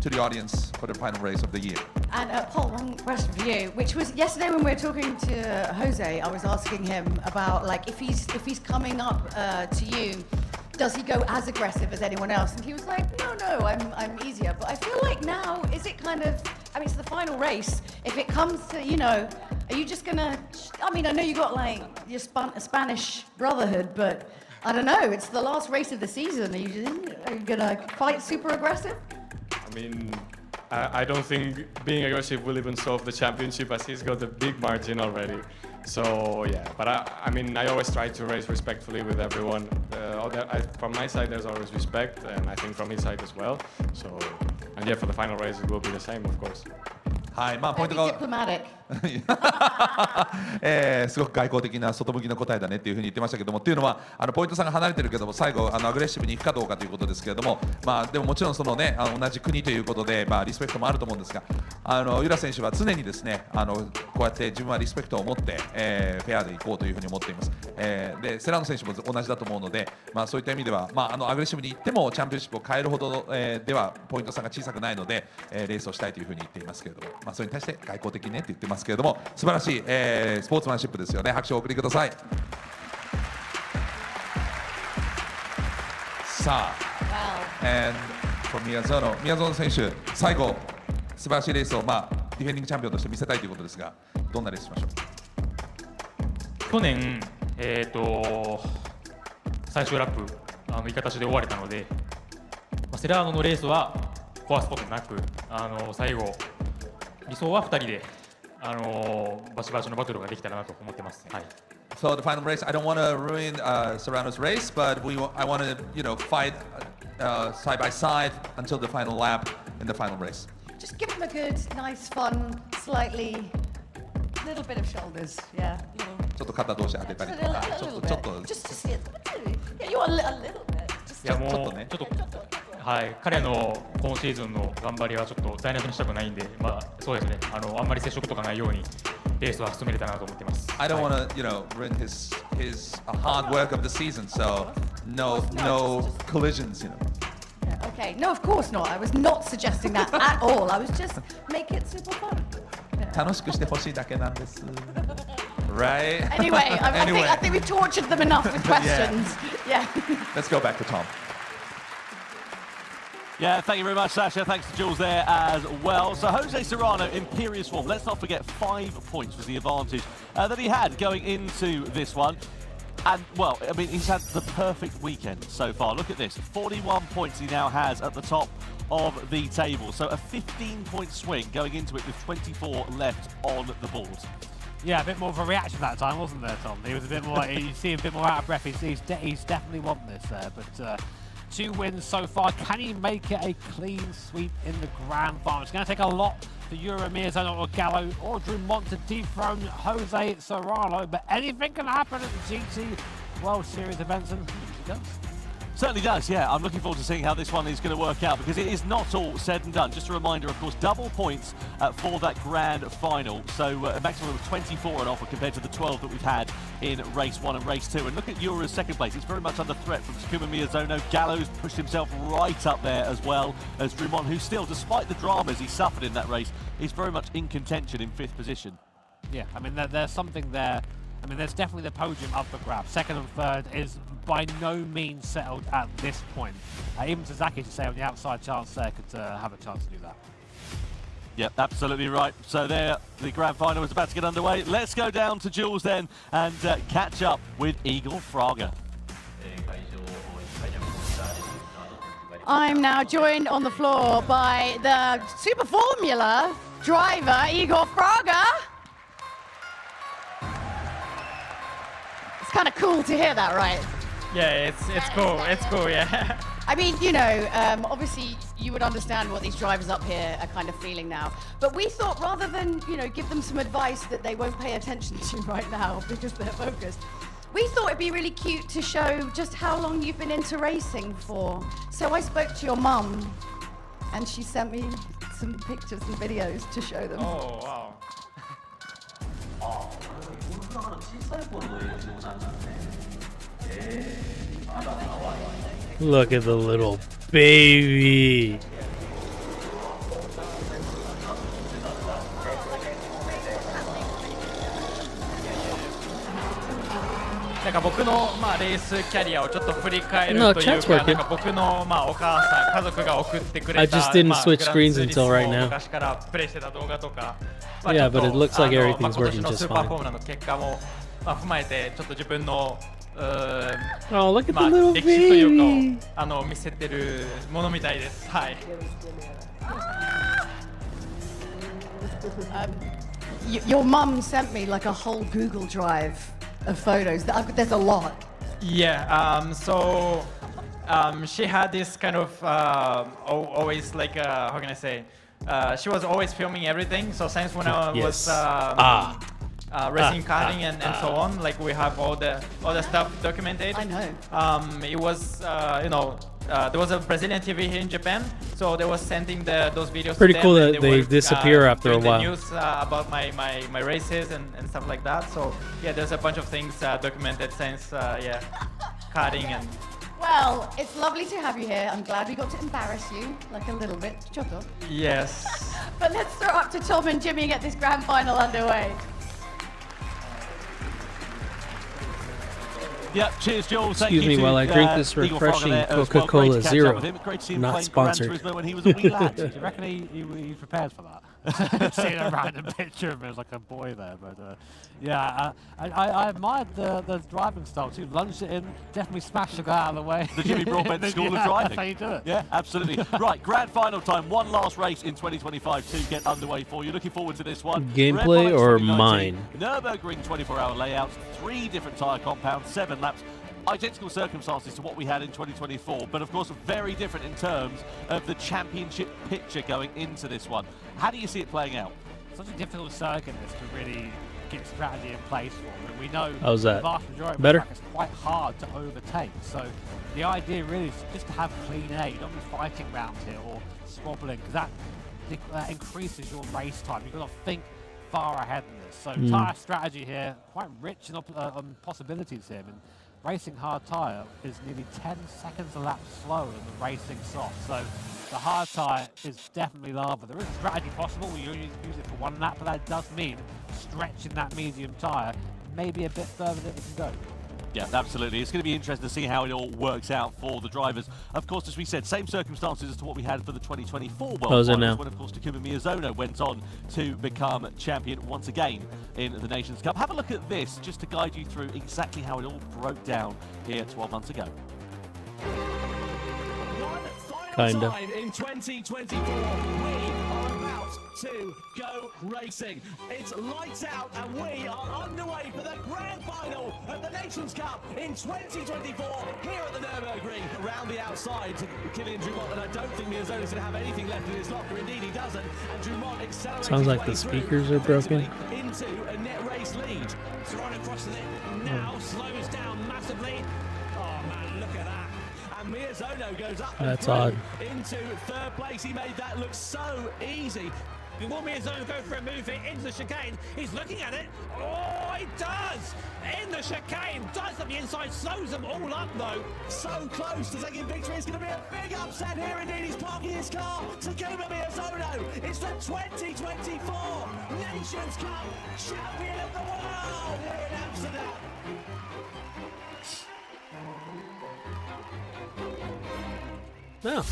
Speaker 6: to the audience for the final race of the year.
Speaker 4: And Paul, one question for you, which was yesterday when we were talking to Jose, I was asking him about like if he's coming up to you, does he go as aggressive as anyone else? And he was like, no, I'm easier. But I feel like now, is it kind of, I mean, it's the final race. If it comes to, are you just gonna, I mean, I know you got like your Spanish brotherhood, but I don't know, it's the last race of the season. Are you gonna fight super aggressive?
Speaker 5: I mean, I don't think being aggressive will even solve the championship, as he's got a big margin already. So yeah, but I mean, I always try to race respectfully with everyone. From my side, there's always respect, and I think from his side as well. So, and yeah, for the final race, it will be the same, of course.
Speaker 6: はい、まあポイントが
Speaker 4: Diplomatic.
Speaker 6: すごく外交的な外向きの答えだねっていうふうに言ってましたけども、っていうのはポイント差が離れてるけども最後アグレッシブにいくかどうかということですけれども、まあでももちろんそのね同じ国ということでリスペクトもあると思うんですが、ユラ選手は常にですねこうやって自分はリスペクトを持って、フェアでいこうというふうに思っています。でセラノ選手も同じだと思うので、まあそういった意味ではアグレッシブにいってもチャンピオンシップを変えるほど、ではポイント差が小さくないので、レースをしたいというふうに言っていますけれども、まあそれに対して外交的ねって言ってますけれども、素晴らしい、スポーツマンシップですよね。拍手をお送りください。さあ、and for 宮園選手、最後素晴らしいレースを、ディフェンディングチャンピオンとして見せたいということですが、どんなレースしましょう。
Speaker 5: 去年、最終ラップいい形で終われたので、セラーノのレースは壊すことなく、最後理想は2人でバチバチのバトルができたらなと思ってます。はい。
Speaker 6: So the final race, I don't want to ruin Serrano's race, but I want to fight side by side until the final lap in the final race.
Speaker 4: Just give him a good, nice, fun, slightly, little bit of shoulders, yeah.
Speaker 6: ちょっと肩同士当てたりとか、ちょっと。
Speaker 4: Just yeah, you want a little bit.
Speaker 5: いやもう
Speaker 6: ちょっとね
Speaker 5: ちょっと
Speaker 7: はい、彼の今シーズンの頑張りはちょっと台無しにしたくないんで、まあそうですね。あんまり接触とかないようにレースは進めれたなと思ってます。
Speaker 6: I don't want to, ruin his hard work of the season, so no collisions,
Speaker 4: Yeah, okay. No, of course not. I was not suggesting that at all. I was just make it super fun.
Speaker 6: 楽しくしてほしいだけなんです。Right?
Speaker 4: Anyway, I think we've tortured them enough with questions. Yeah.
Speaker 6: Let's go back to Tom.
Speaker 1: Yeah, thank you very much, Sasha. Thanks to Jules there as well. So Jose Serrano, imperious form. Let's not forget 5 points was the advantage that he had going into this one. And, well, I mean, he's had the perfect weekend so far. Look at this. 41 points he now has at the top of the table. So a 15-point swing going into it with 24 left on the board.
Speaker 2: Yeah, a bit more of a reaction that time, wasn't there, Tom? He was a bit more, you see him a bit more out of breath. He's definitely won this there, but 2 wins so far. Can he make it a clean sweep in the grand final? It's going to take a lot for Euromir, Zonal, or Gallo, or Drummond to dethrone Jose Serrano, but anything can happen at the GT World Series events, and it does.
Speaker 1: Certainly does, yeah. I'm looking forward to seeing how this one is going to work out, because it is not all said and done. Just a reminder, of course, double points for that grand final. So a maximum of 24 on offer compared to the 12 that we've had in race 1 and race 2. And look at Eura's second place. It's very much under threat from Takuma Miyazono. Gallo's pushed himself right up there as well as Drummond, who still, despite the dramas he suffered in that race, is very much in contention in 5th position.
Speaker 2: Yeah, I mean, there's something there. I mean, there's definitely the podium up for grabs. 2nd and 3rd is by no means settled at this point. Even Sasaki, to say on the outside chance there, could have a chance to do that.
Speaker 1: Yep, absolutely right. So there, the grand final is about to get underway. Let's go down to Jules then and catch up with Igor Fraga.
Speaker 4: I'm now joined on the floor by the Super Formula driver, Igor Fraga. It's kind of cool to hear that, right?
Speaker 7: Yeah, it's cool. It's cool. Yeah.
Speaker 4: I mean, obviously you would understand what these drivers up here are kind of feeling now. But we thought rather than, give them some advice that they won't pay attention to right now because they're focused, we thought it'd be really cute to show just how long you've been into racing for. So I spoke to your mum and she sent me some pictures and videos to show them.
Speaker 7: Oh, wow.
Speaker 3: Look at the little baby.
Speaker 7: なんか僕のレースキャリアをちょっと振り返るというか、なんか僕のお母さん、家族が送ってくれた
Speaker 3: I just didn't switch screens until right now.
Speaker 7: 昔からプレイしてた動画とか、
Speaker 3: Yeah, but it looks like everything's working
Speaker 7: 今年の
Speaker 3: just
Speaker 7: スーパー
Speaker 3: fine.
Speaker 7: フォームラの結果も踏まえてちょっと自分の
Speaker 3: Oh, look at the little
Speaker 7: 歴史という
Speaker 3: baby.
Speaker 7: かを見せてるものみたいです。はい。
Speaker 4: Your mum sent me like a whole Google Drive of photos. There's a lot.
Speaker 7: Yeah. So she had this kind of always like how can I say? She was always filming everything. So since when I was racing karting and so on, like we have all the stuff documented.
Speaker 4: I know.
Speaker 7: It was there was a Brazilian TV here in Japan, so they was sending those videos.
Speaker 3: Pretty
Speaker 7: to them,
Speaker 3: cool
Speaker 7: and
Speaker 3: that they disappear after a
Speaker 7: doing the
Speaker 3: while.
Speaker 7: News about my races and stuff like that. So yeah, there's a bunch of things documented since karting and.
Speaker 4: Well, it's lovely to have you here. I'm glad we got to embarrass you, like a little bit. Choto.
Speaker 7: Yes.
Speaker 4: But let's throw up to Tom and Jimmy and get this grand final underway.
Speaker 1: Yep, cheers, Jules. Thank
Speaker 3: Excuse me
Speaker 1: you
Speaker 3: while I drink this
Speaker 1: Igor
Speaker 3: refreshing
Speaker 1: Fraga there as well.
Speaker 3: Coca-Cola
Speaker 1: Great to catch up
Speaker 3: Zero.
Speaker 1: with him. Great to see him
Speaker 3: Not
Speaker 1: playing Gran
Speaker 3: sponsored.
Speaker 1: Turismo when he was a wee lad.
Speaker 2: Do you reckon he prepared for that? Seeing a random picture of him as like a boy there, but I admired the driving style too. Lunged it in, definitely smashed the guy out of the way.
Speaker 1: The Jimmy Broadbent School of Driving.
Speaker 2: That's how you do it.
Speaker 1: Yeah, absolutely. Right, grand final time. One last race in 2025 to get underway for you. Looking forward to this one.
Speaker 3: Gameplay
Speaker 1: Red Bull
Speaker 3: or
Speaker 1: 2019,
Speaker 3: mine?
Speaker 1: Nürburgring 24-hour layouts, 3 different tyre compounds, 7 laps. Identical circumstances to what we had in 2024, but of course very different in terms of the championship picture going into this one. How do you see it playing out?
Speaker 2: Such a difficult circuit this to really get strategy in place for him. And we know
Speaker 3: How's that?
Speaker 2: the vast majority
Speaker 3: Better?
Speaker 2: of the track is quite hard to overtake. So the idea really is just to have clean air. You don't be fighting round here or swobbling, because that increases your race time. You've got to think far ahead in this. So tyre strategy here, quite rich in possibilities here. I mean, racing hard tyre is nearly 10 seconds a lap slower than the racing soft. So the hard tyre is definitely lava. There is strategy possible where you only use it for one lap, but that does mean stretching that medium tyre maybe a bit further than it can go.
Speaker 1: Yeah, absolutely. It's going to be interesting to see how it all works out for the drivers. Of course, as we said, same circumstances as to what we had for the 2024 World Finals, when, of course, Takuma Miyazono went on to become champion once again in the Nations Cup. Have a look at this, just to guide you through exactly how it all broke down here 12 months ago.
Speaker 3: Kinda.
Speaker 8: Time in 2024, we are about to go racing. It's lights out and we are underway for the grand final of the Nations Cup in 2024 here at the Nürburgring. Around the outside to Kylian Drumont, and I don't think Miyazono's going to have anything left in his locker. Indeed, he doesn't. And Drumont accelerates.
Speaker 3: Sounds like the speakers are broken.
Speaker 8: Into a net race lead. Serrano crosses it now, slows down massively. Oh man, look at that. And Miyazono goes up
Speaker 3: That's odd.
Speaker 8: into third place. He made that look so easy.
Speaker 2: You want Miyazono to go for a move into the chicane. He's looking at it. Oh, he does! In the chicane. Does on the inside. Slows them all up, though.
Speaker 8: So close to taking victory. It's going to be a big upset here. Indeed, he's parking his car. Takuma Miyazono. It's the 2024 Nations Cup champion of the world here in Amsterdam.
Speaker 3: Yeah.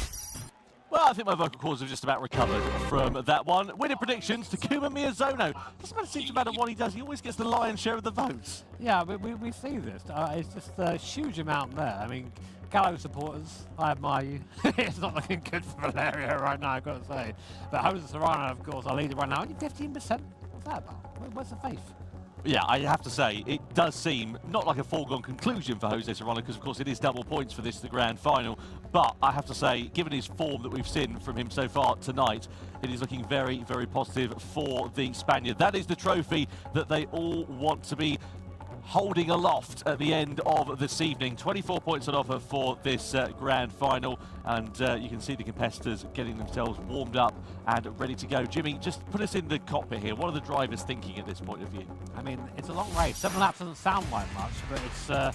Speaker 1: Well, I think my vocal cords have just about recovered from that one. Winning predictions, Takuma Miyazono. Doesn't seem to matter what he does, he always gets the lion's share of the votes.
Speaker 2: Yeah, we see this. It's just a huge amount there. I mean, Gallo supporters, I admire you. It's not looking good for Valerio right now, I've got to say. But Jose Serrano, of course, our leader right now. Only 15%? What's that about? Where's the faith?
Speaker 1: Yeah, I have to say, it does seem not like a foregone conclusion for Jose Serrano, because, of course, it is double points for this, the grand final. But I have to say, given his form that we've seen from him so far tonight, it is looking very, very positive for the Spaniard. That is the trophy that they all want to be holding aloft at the end of this evening. 24 points on offer for this grand final, and you can see the competitors getting themselves warmed up and ready to go. Jimmy, just put us in the cockpit here. What are the drivers thinking at this point of view?
Speaker 2: I mean, it's a long race. 7 laps doesn't sound like much, but it's a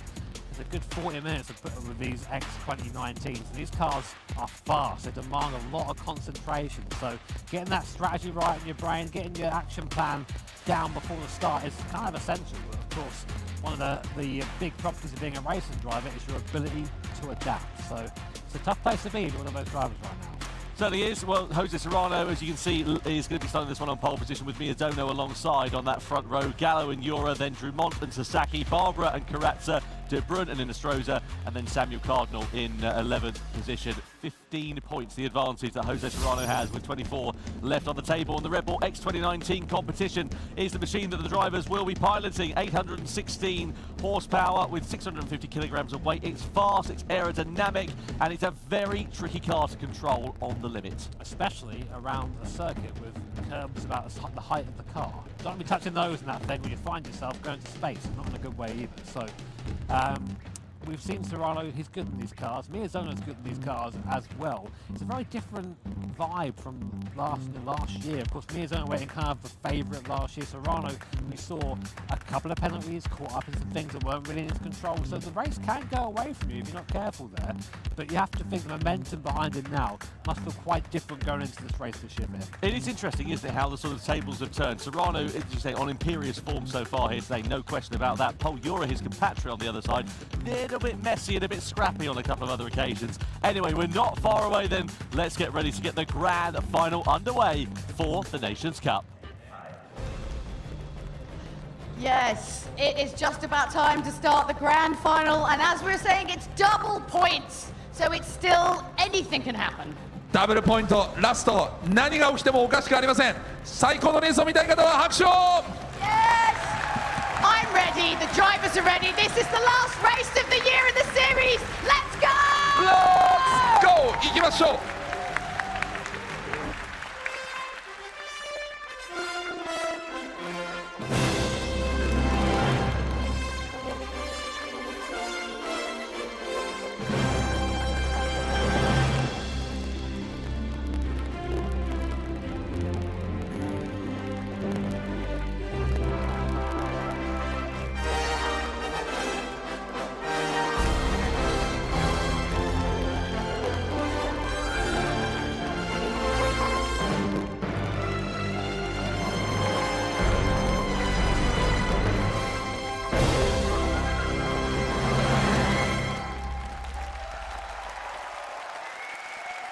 Speaker 2: good 40 minutes to put with these X2019s. These cars are fast. They demand a lot of concentration. So getting that strategy right in your brain, getting your action plan down before the start is kind of essential. But of course, one of the big properties of being a racing driver is your ability to adapt. So it's a tough place to be one of those drivers right now.
Speaker 1: Certainly is. Well, Jose Serrano, as you can see, is going to be starting this one on pole position with Miyazono alongside on that front row. Gallo and Yura, then Drumont and Sasaki, Barbara and Karatza, De Bruyne and Inestrosa, and then Samuel Cardinal in 11th position. 15 points the advantage that Jose Serrano has with 24 left on the table. And the Red Bull X2019 competition is the machine that the drivers will be piloting. 816 horsepower with 650 kilograms of weight. It's fast, it's aerodynamic, and it's a very tricky car to control on the limit.
Speaker 2: Especially around a circuit with curbs about the height of the car. Don't be touching those in that thing when you find yourself going to space, not in a good way either. So we've seen Serrano, he's good in these cars. Miyazono's good in these cars as well. It's a very different vibe from last year. Of course, Miyazono went in kind of the favourite last year. Serrano, we saw a couple of penalties, caught up in some things that weren't really in his control. So the race can go away from you if you're not careful there. But you have to think the momentum behind him now must feel quite different going into this race this year, man.
Speaker 1: It is interesting, isn't it, how the sort of tables have turned. Serrano, as you say, on imperious form so far here today, no question about that. Paul Yura, his compatriot on the other side, a bit messy and a bit scrappy on a couple of other occasions. Anyway, we're not far away then. Let's get ready to get the grand final underway for the Nations Cup.
Speaker 4: Yes, it is just about time to start the grand final, and as we were saying, it's double points, so it's still anything can happen.
Speaker 6: ダブルポイントラスト何が起きてもおかしくありません最高のレースを見たい方は拍手を
Speaker 4: Yes! I'm ready, the drivers are ready, this is the last race of the year in the series, let's go!
Speaker 6: Let's go! 行きましょう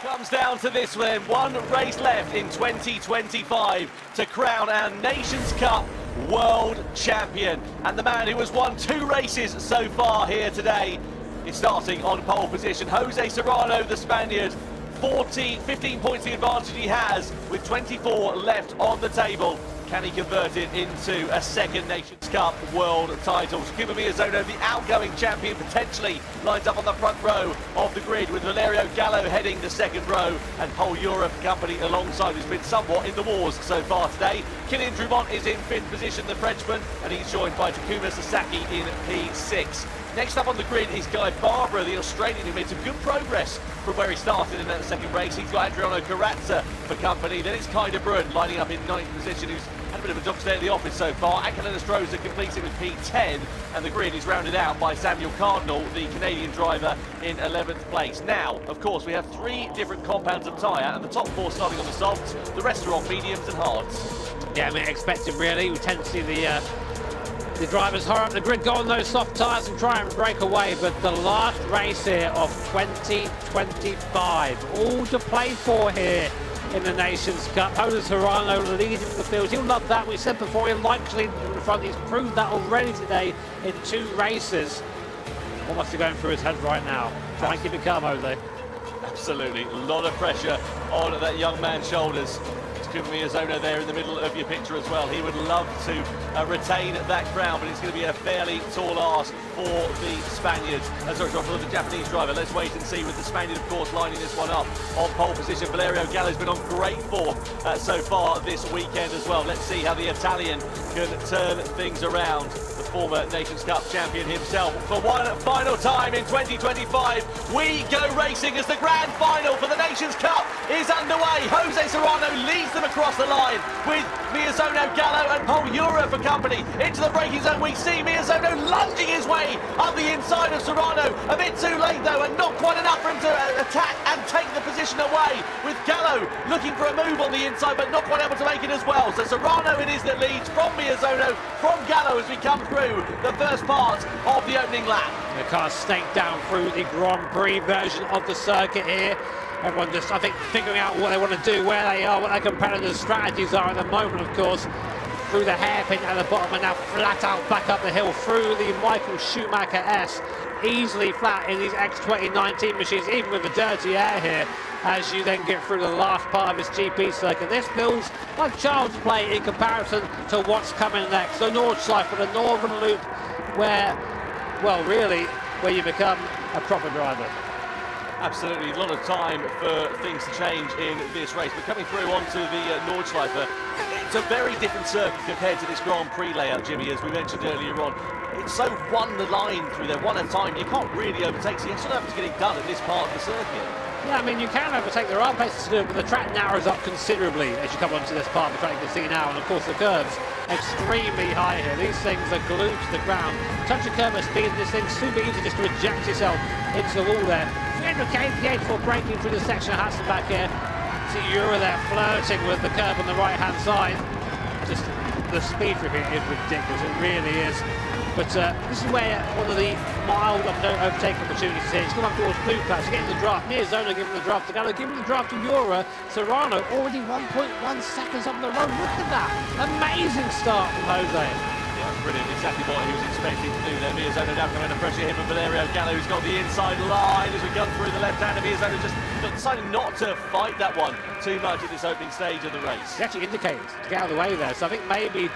Speaker 1: Comes down to this then, one race left in 2025 to crown our Nations Cup World Champion. And the man who has won 2 races so far here today is starting on pole position. Jose Serrano, the Spaniard, 15 points the advantage he has with 24 left on the table. Can he convert it into a second Nations Cup world title? Takuma Miyazono, the outgoing champion, potentially lines up on the front row of the grid with Valerio Gallo heading the second row and Pole Europe company alongside, who's been somewhat in the wars so far today. Kylian Drumont is in 5th position, the Frenchman, and he's joined by Takuma Sasaki in P6. Next up on the grid is Guy Barbara, the Australian, who made some good progress from where he started in that second race. He's got Adriano Carrazza for company. Then it's Kai de Bruin lining up in 9th position, who's had a bit of a job today at the office so far. Akelin Estroza completes it with P10, and the grid is rounded out by Samuel Cardinal, the Canadian driver, in 11th place. Now, of course, we have 3 different compounds of tyre, and the top 4 starting on the softs, the rest are on mediums and hards.
Speaker 2: Yeah, I mean, expected really. We tend to see the drivers hurry up the grid, go on those soft tyres and try and break away, but the last race here of 2025, all to play for here in the Nations Cup. Jose Serrano leading the field. He'll love that. We said before, he likes leading in the front. He's proved that already today in 2 races. What must be going through his head right now? Try and keep it calm, Jose.
Speaker 1: Absolutely, a lot of pressure on that young man's shoulders. Takuma Miyazono there in the middle of your picture as well. He would love to retain that crown, but it's going to be a fairly tall ask for the Spaniards. For the Japanese driver. Let's wait and see, with the Spaniard, of course, lining this one up on pole position. Valerio Gallo's been on great form so far this weekend as well. Let's see how the Italian can turn things around. The former Nations Cup champion himself. For one final time in 2025, we go racing as the grand final for the Nations Cup is underway. Jose Serrano leads them across the line with Miyazono, Gallo and Pole Europe for company. Into the braking zone, we see Miyazono lunging his way up the inside of Serrano. A bit too late though, and not quite enough for him to attack and take the position away, with Gallo looking for a move on the inside but not quite able to make it as well. So Serrano it is that leads from Miyazono, from Gallo, as we come through the first part of the opening lap.
Speaker 2: The car snaked down through the Grand Prix version of the circuit here. Everyone just, I think, figuring out what they want to do, where they are, what their competitors' strategies are at the moment, of course. Through the hairpin at the bottom and now flat out back up the hill through the Michael Schumacher S. Easily flat in these X2019 machines, even with the dirty air here, as you then get through the last part of this GP circuit. This feels like child's play in comparison to what's coming next. The Nordschleife, the Northern Loop, where, well, really, where you become a proper driver.
Speaker 1: Absolutely, a lot of time for things to change in this race. But coming through onto the Nordschleife, it's a very different circuit compared to this Grand Prix layout, Jimmy, as we mentioned earlier on. It's so one the line through there, one at a time. You can't really overtake, so you still have to get it done at this part of the circuit.
Speaker 2: Yeah, I mean, you can overtake. There are places to do it, but the track narrows up considerably as you come onto this part of the track you can see now. And of course, the curves extremely high here. These things are glued to the ground. Touch a curve at speed, and this thing's super easy just to eject yourself into the wall there. 300 kph for braking through the section of Hudson back here. See Euro there flirting with the curve on the right-hand side. Just the speed for him is ridiculous. It really is. But this is where one of the mild overtaking opportunities here. He's come up towards blue patch, getting the draft. Miyazono giving the draft to Gallo, giving the draft to Euro. Serrano already 1.1 seconds up the road. Look at that. Amazing start from Jose.
Speaker 1: Yeah, brilliant. Exactly what he was expecting to do there. Miyazono now coming under pressure here from Valerio Gallo, who's got the inside line as we come through the left-hander. Miyazono just decided not to fight that one too much at this opening stage of the race.
Speaker 2: He actually indicated to get out of the way there. So I think maybe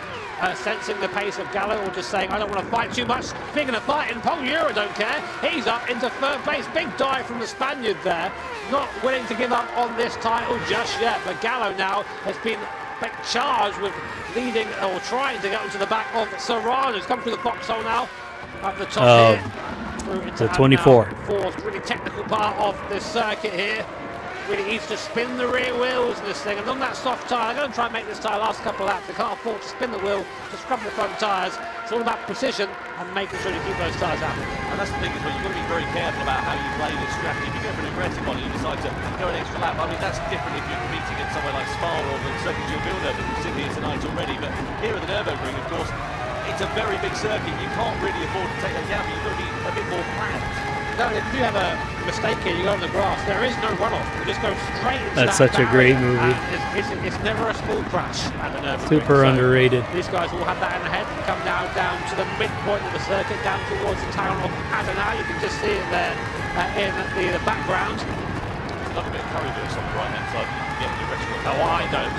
Speaker 2: sensing the pace of Gallo, or just saying, I don't want to fight too much. Speaking of fighting, Pole Euro don't care. He's up into 3rd place. Big dive from the Spaniard there. Not willing to give up on this title just yet. But Gallo now has been charged with leading or trying to get onto the back of Serrano. He's come through the foxhole now. Up the top here. Through into
Speaker 3: the 24.
Speaker 2: Fourth, really technical part of this circuit here. Really easy to spin the rear wheels in this thing, and on that soft tyre, they're going to try and make this tyre last a couple of laps. They can't afford to spin the wheel, to scrub the front tyres. It's all about precision and making sure you keep those tyres happy.
Speaker 1: And that's the thing as well, you've got to be very careful about how you play this strategy. If you go for an aggressive one and you decide to go an extra lap, I mean, that's different if you're competing at somewhere like Spa or the circuit you'll build over. We've seen here tonight already, but here at the Nürburgring, of course, it's a very big circuit. You can't really afford to take that gamble. You've got to be a bit more planned.
Speaker 2: No, if you have a mistake here, you go on the grass, there is no runoff. You just go straight into
Speaker 3: That's
Speaker 2: that
Speaker 3: such a great
Speaker 2: barrier,
Speaker 3: movie.
Speaker 2: and it's never a small crash at the Nürburgring.
Speaker 3: Super underrated.
Speaker 2: These guys will have that in the head and come now down to the midpoint of the circuit, down towards the town of Adana. You can just see it there in the background.
Speaker 1: Another bit of curry juice on the right hand side. You can get in your restaurant.
Speaker 2: Oh, I don't.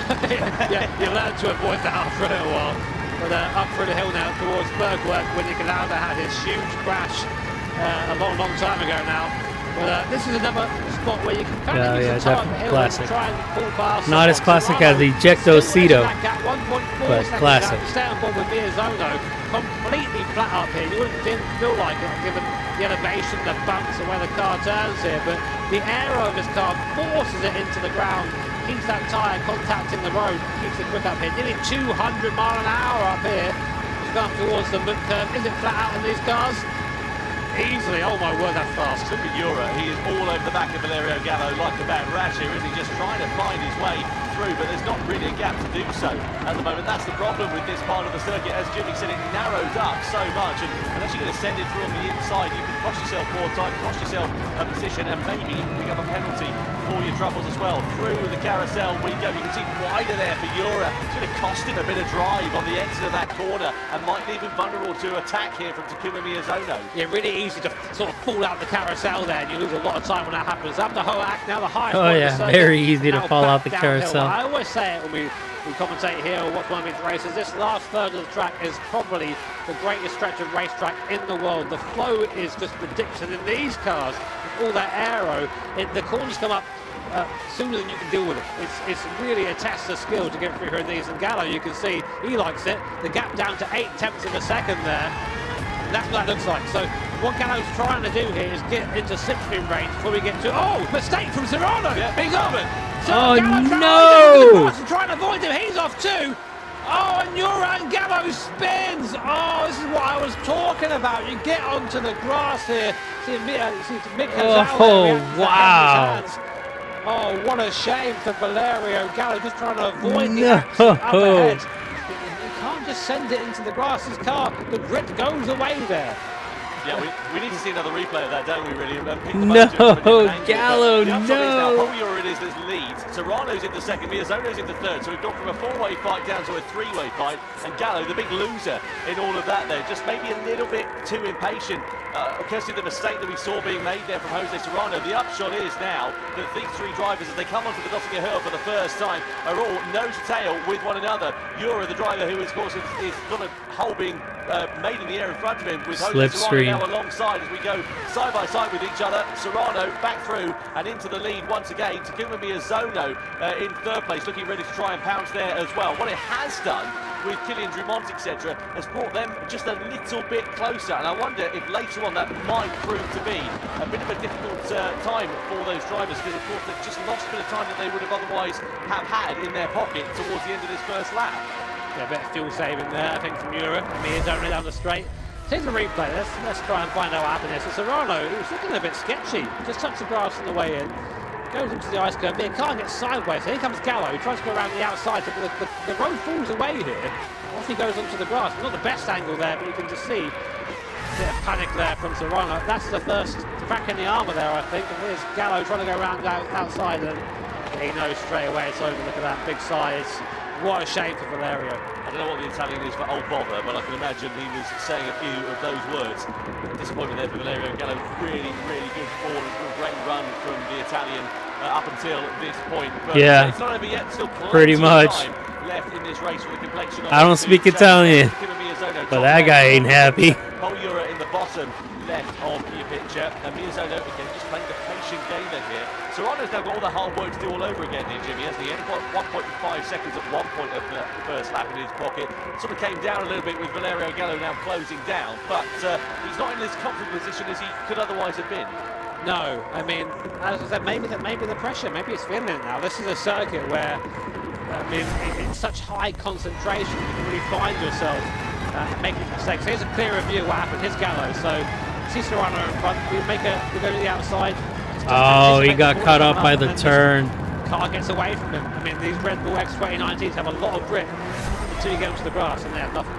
Speaker 2: Yeah, you learn to avoid that after a little while. But up through the hill now towards Bergwerk, when Nicolauda had his huge crash a long time ago now. But this is another spot where you can kind of use the top hill
Speaker 3: classic.
Speaker 2: and try and pull past.
Speaker 3: Not as classic as Ejecto Cedo, but classic.
Speaker 2: Stay on board with Miyazono, completely flat up here. You didn't feel like it given the elevation, the bumps, and where the car turns here. But the aero of this car forces it into the ground, keeps that tyre contacting the road, keeps it quick up here. Nearly 200 mile an hour up here. It's gone towards the mid curve. Is it flat out in these cars? Easily, oh my word, that's fast.
Speaker 1: Look at Jura, he is all over the back of Valerio Gallo like a bad rash here, is he? Just trying to find his way through, but there's not really a gap to do so at the moment. That's the problem with this part of the circuit. As Jimmy said, it narrows up so much, and unless you're going to send it through on the inside, you can cost yourself more time, cost yourself a position, and maybe even pick up a penalty for your troubles as well. Through the carousel we go. You can see wider there for Jura. It's going to cost him a bit of drive on the exit of that corner, and might leave him vulnerable to attack here from Takuma Miyazono.
Speaker 2: Yeah, really easy to sort of fall out the carousel there, and you lose a lot of time when that happens. Up the Hoak, now the highest point of the circuit,
Speaker 3: very easy to
Speaker 2: now
Speaker 3: fall
Speaker 2: back
Speaker 3: out the
Speaker 2: downhill.
Speaker 3: carousel.
Speaker 2: I always say it when we commentate here or watch one of these races. This last third of the track is probably the greatest stretch of racetrack in the world. The flow is just ridiculous. And in these cars, with all that aero, the corners come up sooner than you can deal with it. It's really a test of skill to get through here in these. And Gallo, you can see, he likes it. The gap down to 8/10 of a second there. That's what that looks like. So what Gallo's trying to do here is get into slipstream range before we get to... Oh, mistake from Serrano.
Speaker 1: Yeah,
Speaker 2: He's off. So
Speaker 3: Oh,
Speaker 2: Gallo
Speaker 3: no!
Speaker 2: trying to avoid him. He's off too. Oh, and Uran Gallo spins. Oh, this is what I was talking about. You get onto the grass here. See Mick
Speaker 3: Oh, wow.
Speaker 2: Oh, what a shame for Valerio Gallo, just trying to avoid the
Speaker 3: No.
Speaker 2: action up ahead. You can't just send it into the grass. His car, the grit goes away there.
Speaker 1: Yeah, we need to see another replay of that, don't we, really?
Speaker 3: No, Gallo,
Speaker 1: no!
Speaker 3: no.
Speaker 1: Holmura it is that leads. Serrano's into second, Miyazono's into third. So we've gone from a four-way fight down to a three-way fight. And Gallo, the big loser in all of that there, just maybe a little bit too impatient. Courtesy of the mistake that we saw being made there from Jose Serrano. The upshot is now that these three drivers, as they come onto the Nottingham Hill for the first time, are all nose-to-tail with one another. Jura, the driver who, of course, is got a hole being made in the air in front of him, with Jose Serrano now alongside as we go side by side with each other. Serrano back through and into the lead once again. Takuma Miyazono in third place, looking ready to try and pounce there as well. What it has done with Kylian Drumont, etc., has brought them just a little bit closer, and I wonder if later on that might prove to be a bit of a difficult time for those drivers, because of course they've just lost a bit of time that they would have otherwise have had in their pocket towards the end of this first lap.
Speaker 2: Yeah, a bit of fuel saving there, I think, from Europe. Miyazono down the straight. Here's the replay. Let's try and find out what happened here. So Serrano, he was looking a bit sketchy. Just touched the grass on the way in. Goes into the ice curb. The car gets sideways. Here comes Gallo. He tries to go around the outside. But the road falls away here. Off he goes onto the grass. Not the best angle there, but you can just see a bit of panic there from Serrano. That's the first crack in the armour there, I think. And here's Gallo trying to go around outside, and he knows straight away it's over. Look at that big size. What a shame for Valerio.
Speaker 1: I don't know what the Italian is for old bother, but I can imagine he was saying a few of those words. Disappointment there for Valerio Gallo. Really, really good performance, great run from the Italian up until this point. But
Speaker 3: yeah,
Speaker 1: it's not over yet. Still
Speaker 3: pretty much
Speaker 1: time left in this race with the complexion.
Speaker 3: I don't speak Italian, but that guy ain't happy.
Speaker 1: Holmura in the bottom left of your picture, and Miyazono again just playing the patient game here. Serrano's now got all the hard work to do all over again here, Jimmy. Has the end 1.5 seconds at one point of the first lap in his pocket. Sort of came down a little bit with Valerio Gallo now closing down, but he's not in as comfortable position as he could otherwise have been.
Speaker 2: No, I mean, as I said, maybe the pressure, maybe it's feeling it now. This is a circuit where, I mean, it's such high concentration, you can really find yourself making mistakes. Here's a clearer view of what happened. Here's Gallo. So, see Serrano in front. We go to the outside.
Speaker 3: Oh, he got caught up by the turn.
Speaker 2: Car gets away from him. I mean, these Red Bull X2019s have a lot of grip until you get onto the grass, and they have nothing.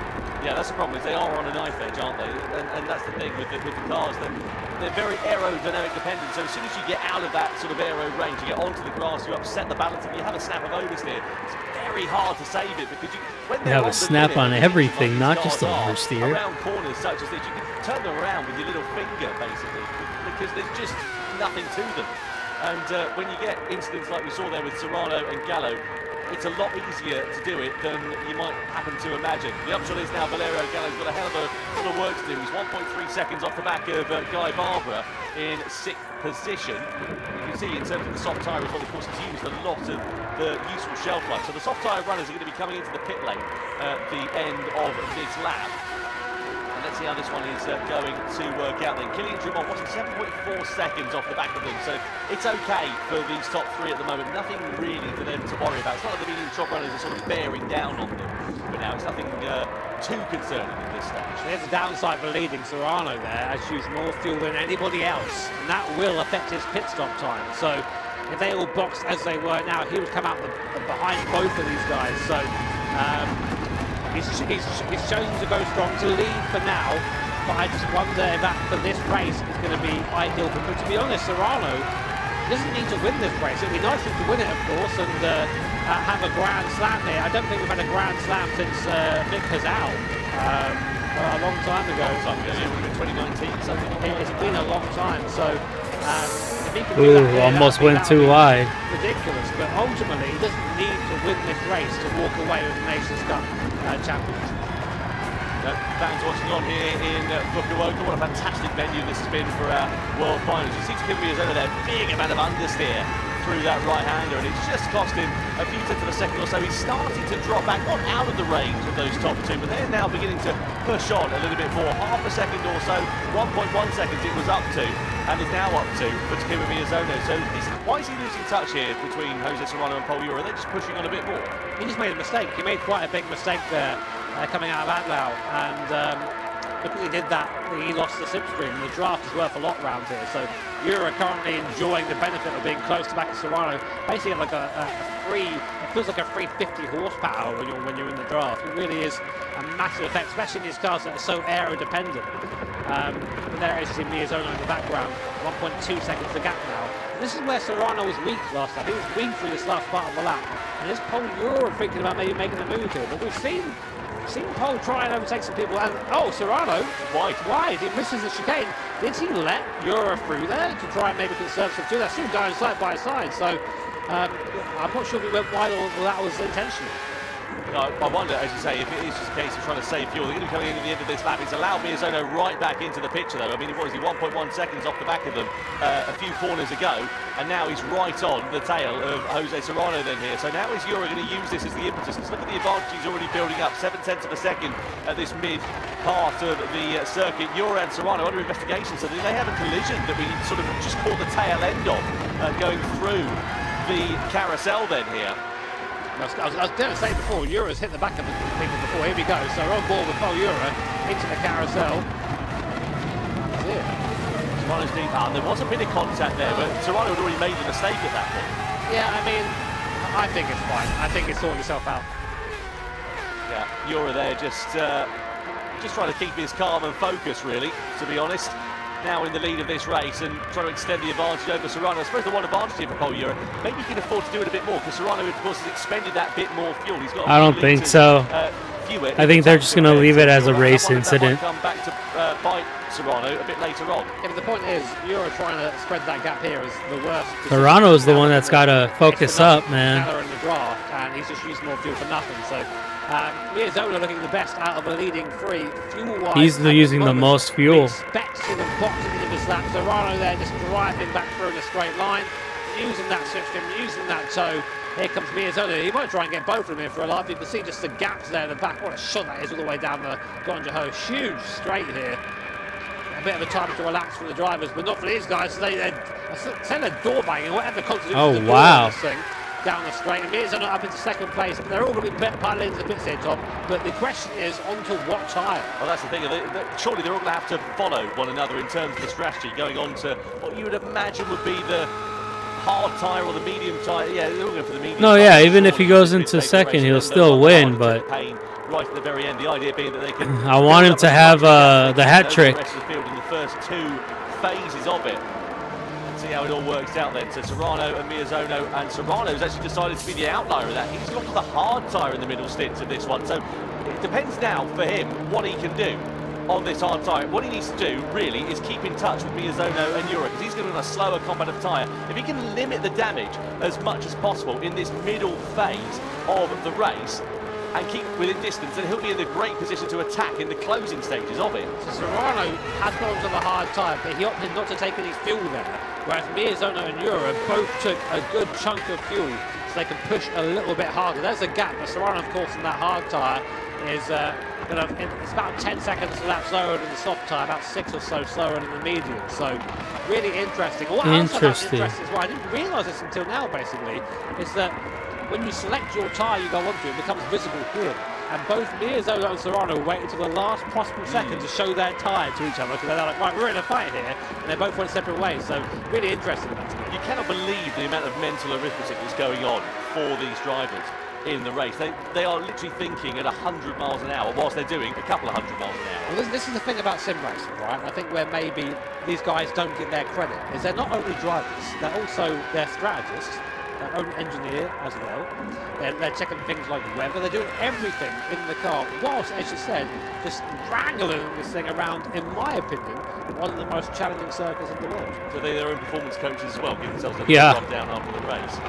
Speaker 1: Yeah, that's the problem, is they are on a knife edge, aren't they? And that's the thing with the cars, that they're very aerodynamic dependent, so as soon as you get out of that sort of aero range, you get onto the grass, you upset the balance, and you have a snap of oversteer, it's very hard to save it, because when
Speaker 3: You have a snap on everything, not just the oversteer.
Speaker 1: Around corners such as this, you can turn them around with your little finger, basically, because there's just nothing to them. And when you get incidents like we saw there with Serrano and Gallo, it's a lot easier to do it than you might happen to imagine. The upshot is now Valerio Gallo's got a hell of a lot of work to do. He's 1.3 seconds off the back of Guy Barbara in 6th position. You can see in terms of the soft tyre as well, of course, he's used a lot of the useful shelf life. So the soft tyre runners are going to be coming into the pit lane at the end of this lap. Let's see how this one is going to work out then. Kilian Drummond watching 7.4 seconds off the back of them, so it's okay for these top three at the moment. Nothing really for them to worry about. It's not like the medium top runners are sort of bearing down on them, but now it's nothing too concerning at this stage.
Speaker 2: There's a downside for leading Serrano there, as used more fuel than anybody else, and that will affect his pit stop time. So if they all boxed as they were now, he would come out behind both of these guys. So He's chosen to go strong to lead for now, but I just wonder if that for this race is going to be ideal for him. But to be honest, Serrano doesn't need to win this race. It would be nice for him to win it, of course, and have a Grand Slam here. I don't think we've had a Grand Slam since Mick Hazal a long time ago.
Speaker 1: It would have been 2019, something like that.
Speaker 2: It's been a long time, so if he can do that here,
Speaker 3: almost went too wide.
Speaker 2: Ridiculous, but ultimately he doesn't need to win this race to walk away with the Nations Cup championship.
Speaker 1: Fans watching on here in Fukuoka, what a fantastic venue this has been for our World Finals. You see Kimi is over there, big amount of understeer through that right-hander, and it's just cost him a few tenths of a second or so. He's starting to drop back, not out of the range of those top two, but they're now beginning to push on a little bit more. Half a second or so, 1.1 seconds it was up to, and is now up to for Takuma Miyazono. So why is he losing touch here between Jose Serrano and Paul Ura? Are they just pushing on a bit more?
Speaker 2: He just made a mistake. He made quite a big mistake there coming out of Atlau, and because he did that, he lost the slipstream. The draft is worth a lot round here, so Ura currently enjoying the benefit of being close to back of Serrano. Basically like a free, it feels like a free 50 horsepower when you're in the draft. It really is a massive effect, especially in these cars that are so aero dependent. But there is Miyazono in the background, 1.2 seconds the gap now. And this is where Serrano was weak last time. He was weak through this last part of the lap. And this Paul Ura thinking about maybe making a move here, but we've seen Paul try and overtake some people, and Serrano wide. He misses the chicane. Did he let Ura through there to try and maybe conserve some fuel? They're still going side by side, so I'm not sure if he went wide or that was intentional.
Speaker 1: I wonder, as you say, if it is just a case of trying to save fuel. They're going to be coming in at the end of this lap. It's allowed Miyazono right back into the picture, though. I mean, what is he, 1.1 seconds off the back of them a few corners ago, and now he's right on the tail of Jose Serrano then here. So now is Ura going to use this as the impetus? Because look at the advantage he's already building up, 0.7 of a second at this mid part of the circuit. Ura and Serrano under investigation, so they have a collision that we sort of just caught the tail end of going through the carousel then here.
Speaker 2: I was going to say before, Ura's hit the back of the people before. Here we go. So we're on board with Paul Ura into the carousel. That's it.
Speaker 1: Serrano's deep out. There was a bit of contact there, but Serrano had already made the mistake at that point.
Speaker 2: Yeah, I mean, I think it's fine. I think it's sorting itself out.
Speaker 1: Yeah, Ura there just trying to keep his calm and focus, really, to be honest. Now in the lead of this race and trying to extend the advantage over Serrano. I suppose the one advantage here for Paul Ura, maybe he can afford to do it a bit more, because Serrano, of course, has expended that bit more fuel. He's got.
Speaker 3: I don't think so. I think they're just going to leave it as a race incident.
Speaker 1: Come back to bite Serrano a bit later on.
Speaker 2: Yeah, but the point is, Ura trying to spread that gap here is the worst.
Speaker 3: Serrano's the one that's got to focus up, man.
Speaker 2: In the draft, and he's just used more fuel for nothing. So Miyazono looking the best out of the leading three, fuel-wise.
Speaker 3: He's using the most fuel.
Speaker 2: Expect to the box into this lap. Serrano there just driving back through in a straight line, using that slipstream, using that toe. Here comes Miyazono. He might try and get both of them in for a life. You can see just the gaps there in the back. What a shot that is all the way down the Gonjaho. Huge straight here. A bit of a time to relax for the drivers, but not for these guys. So they're door banging, whatever constitutes the
Speaker 3: wow.
Speaker 2: This thing down the straight. And Miyazono up into second place. They're all going to be piling into the pits here, Tom. But the question is, onto what tyre?
Speaker 1: Well, that's the thing. Surely they're all going to have to follow one another in terms of the strategy, going on to what you would imagine would be the hard tyre or the medium tyre. Yeah, they're all going for the medium.
Speaker 3: No, yeah, even if he goes into second, he'll still win, but
Speaker 1: right at the very end. The idea being that they can.
Speaker 3: I want him to have the hat trick.
Speaker 1: The rest of the field in the first 2 phases of it. See how it all works out then. So Serrano and Miyazono, and Serrano's actually decided to be the outlier of that. He's got the hard tyre in the middle stints of this one. So it depends now for him what he can do on this hard tyre. What he needs to do really is keep in touch with Miyazono and Yura, because he's going to be on a slower combative tyre. If he can limit the damage as much as possible in this middle phase of the race and keep within distance, then he'll be in a great position to attack in the closing stages of it.
Speaker 2: So Serrano had gone to the hard tyre, but he opted not to take any fuel there, whereas Miyazono and Yura both took a good chunk of fuel so they can push a little bit harder. There's a gap, but Serrano, of course, in that hard tyre is it's about 10 seconds to lap slower than the soft tyre, about 6 or so slower than the medium. So really interesting. What else I found interesting is, well, I didn't realise this until now, basically, is that when you select your tyre you go onto, it becomes visible here. And both Miyazono and Serrano waited until the last possible second to show their tyre to each other, because they're like, right, we're in a fight here, and they both went separate ways. So really interesting.
Speaker 1: You cannot believe the amount of mental arithmetic that's going on for these drivers in the race. They are literally thinking at 100 miles an hour whilst they're doing a couple of 100 miles an hour.
Speaker 2: Well, this is the thing about sim racing, right? I think where maybe these guys don't get their credit is they're not only drivers, they're also their strategists, their own engineer as well. They're checking things like weather. They're doing everything in the car, whilst, as you said, just wrangling this thing around, in my opinion, one of the most challenging circuits in the world.
Speaker 1: So they're their own performance coaches as well, give themselves a rub down after the race.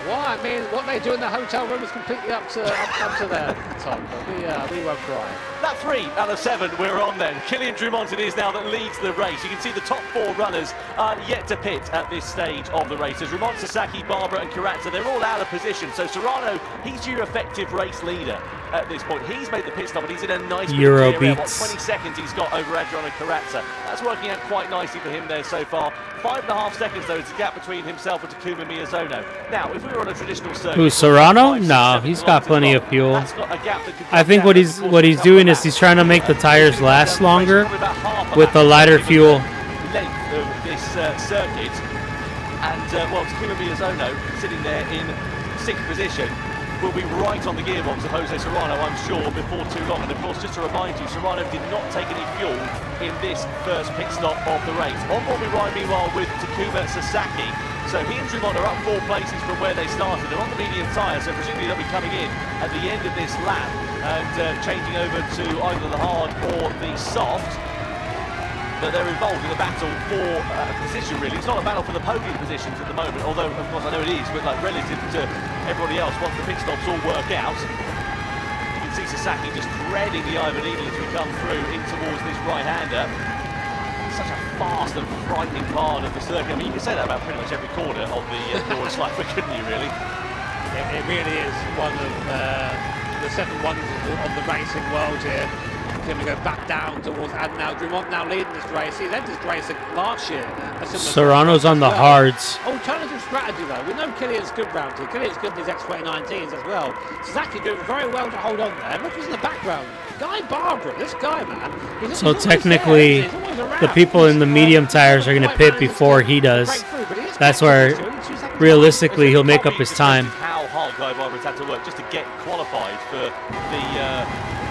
Speaker 2: Well, I mean, what they do in the hotel room is completely up to them, Tom, but we won't cry.
Speaker 1: Lap 3 out of 7 we're on then. Kylian Drumont it is now that leads the race. You can see the top 4 runners are yet to pit at this stage of the race. There's Drumont, Sasaki, Barbara and Karatza. They're all out of position. So Serrano, he's your effective race leader at this point. He's made the pit stop and he's in a nice
Speaker 3: Euro
Speaker 1: area.
Speaker 3: beats.
Speaker 1: 20 seconds he's got over Adriano Karatza. That's working out quite nicely for him there so far. 5.5 seconds though, it's a gap between himself and Takuma Miyazono. Now, if we were on a traditional circuit...
Speaker 3: Who's Serrano? No, he's got plenty of fuel. I think what he's doing is he's trying to make the tires last longer with the lighter fuel.
Speaker 1: Length of this circuit, and well, Takuma Miyazono sitting there in 6th position will be right on the gearbox of Jose Serrano, I'm sure, before too long. And of course, just to remind you, Serrano did not take any fuel in this first pit stop of the race. On board we ride meanwhile with Takuma Sasaki. So he and Drumont are up 4 places from where they started. They're on the medium tyre, so presumably they'll be coming in at the end of this lap and changing over to either the hard or the soft. But they're involved in a battle for position, really. It's not a battle for the podium positions at the moment, although, of course, I know it is, but like relative to everybody else, once the pit stops all work out, you can see Sasaki just threading the eye of a needle as we come through in towards this right-hander. Such a fast and frightening part of the circuit. I mean, you can say that about pretty much every corner of the Norris Slifer, couldn't you, really?
Speaker 2: It really is one of the 7 wonders of the racing world here. Going to go back down towards, and now Drumont now leading this race. He led this race last year.
Speaker 3: Serrano's on the hards.
Speaker 2: Alternative strategy though. We know Kylian's good round here. Kylian's good in his X2019s as well. Sasaki doing very well to hold on there. Look who's in the background. Guy Barbara, this guy, man.
Speaker 3: So technically, the people in the medium tires are going to pit before he does. That's where, realistically, he'll make up his time.
Speaker 1: How hard Guy Barbara's had to work just to get qualified for the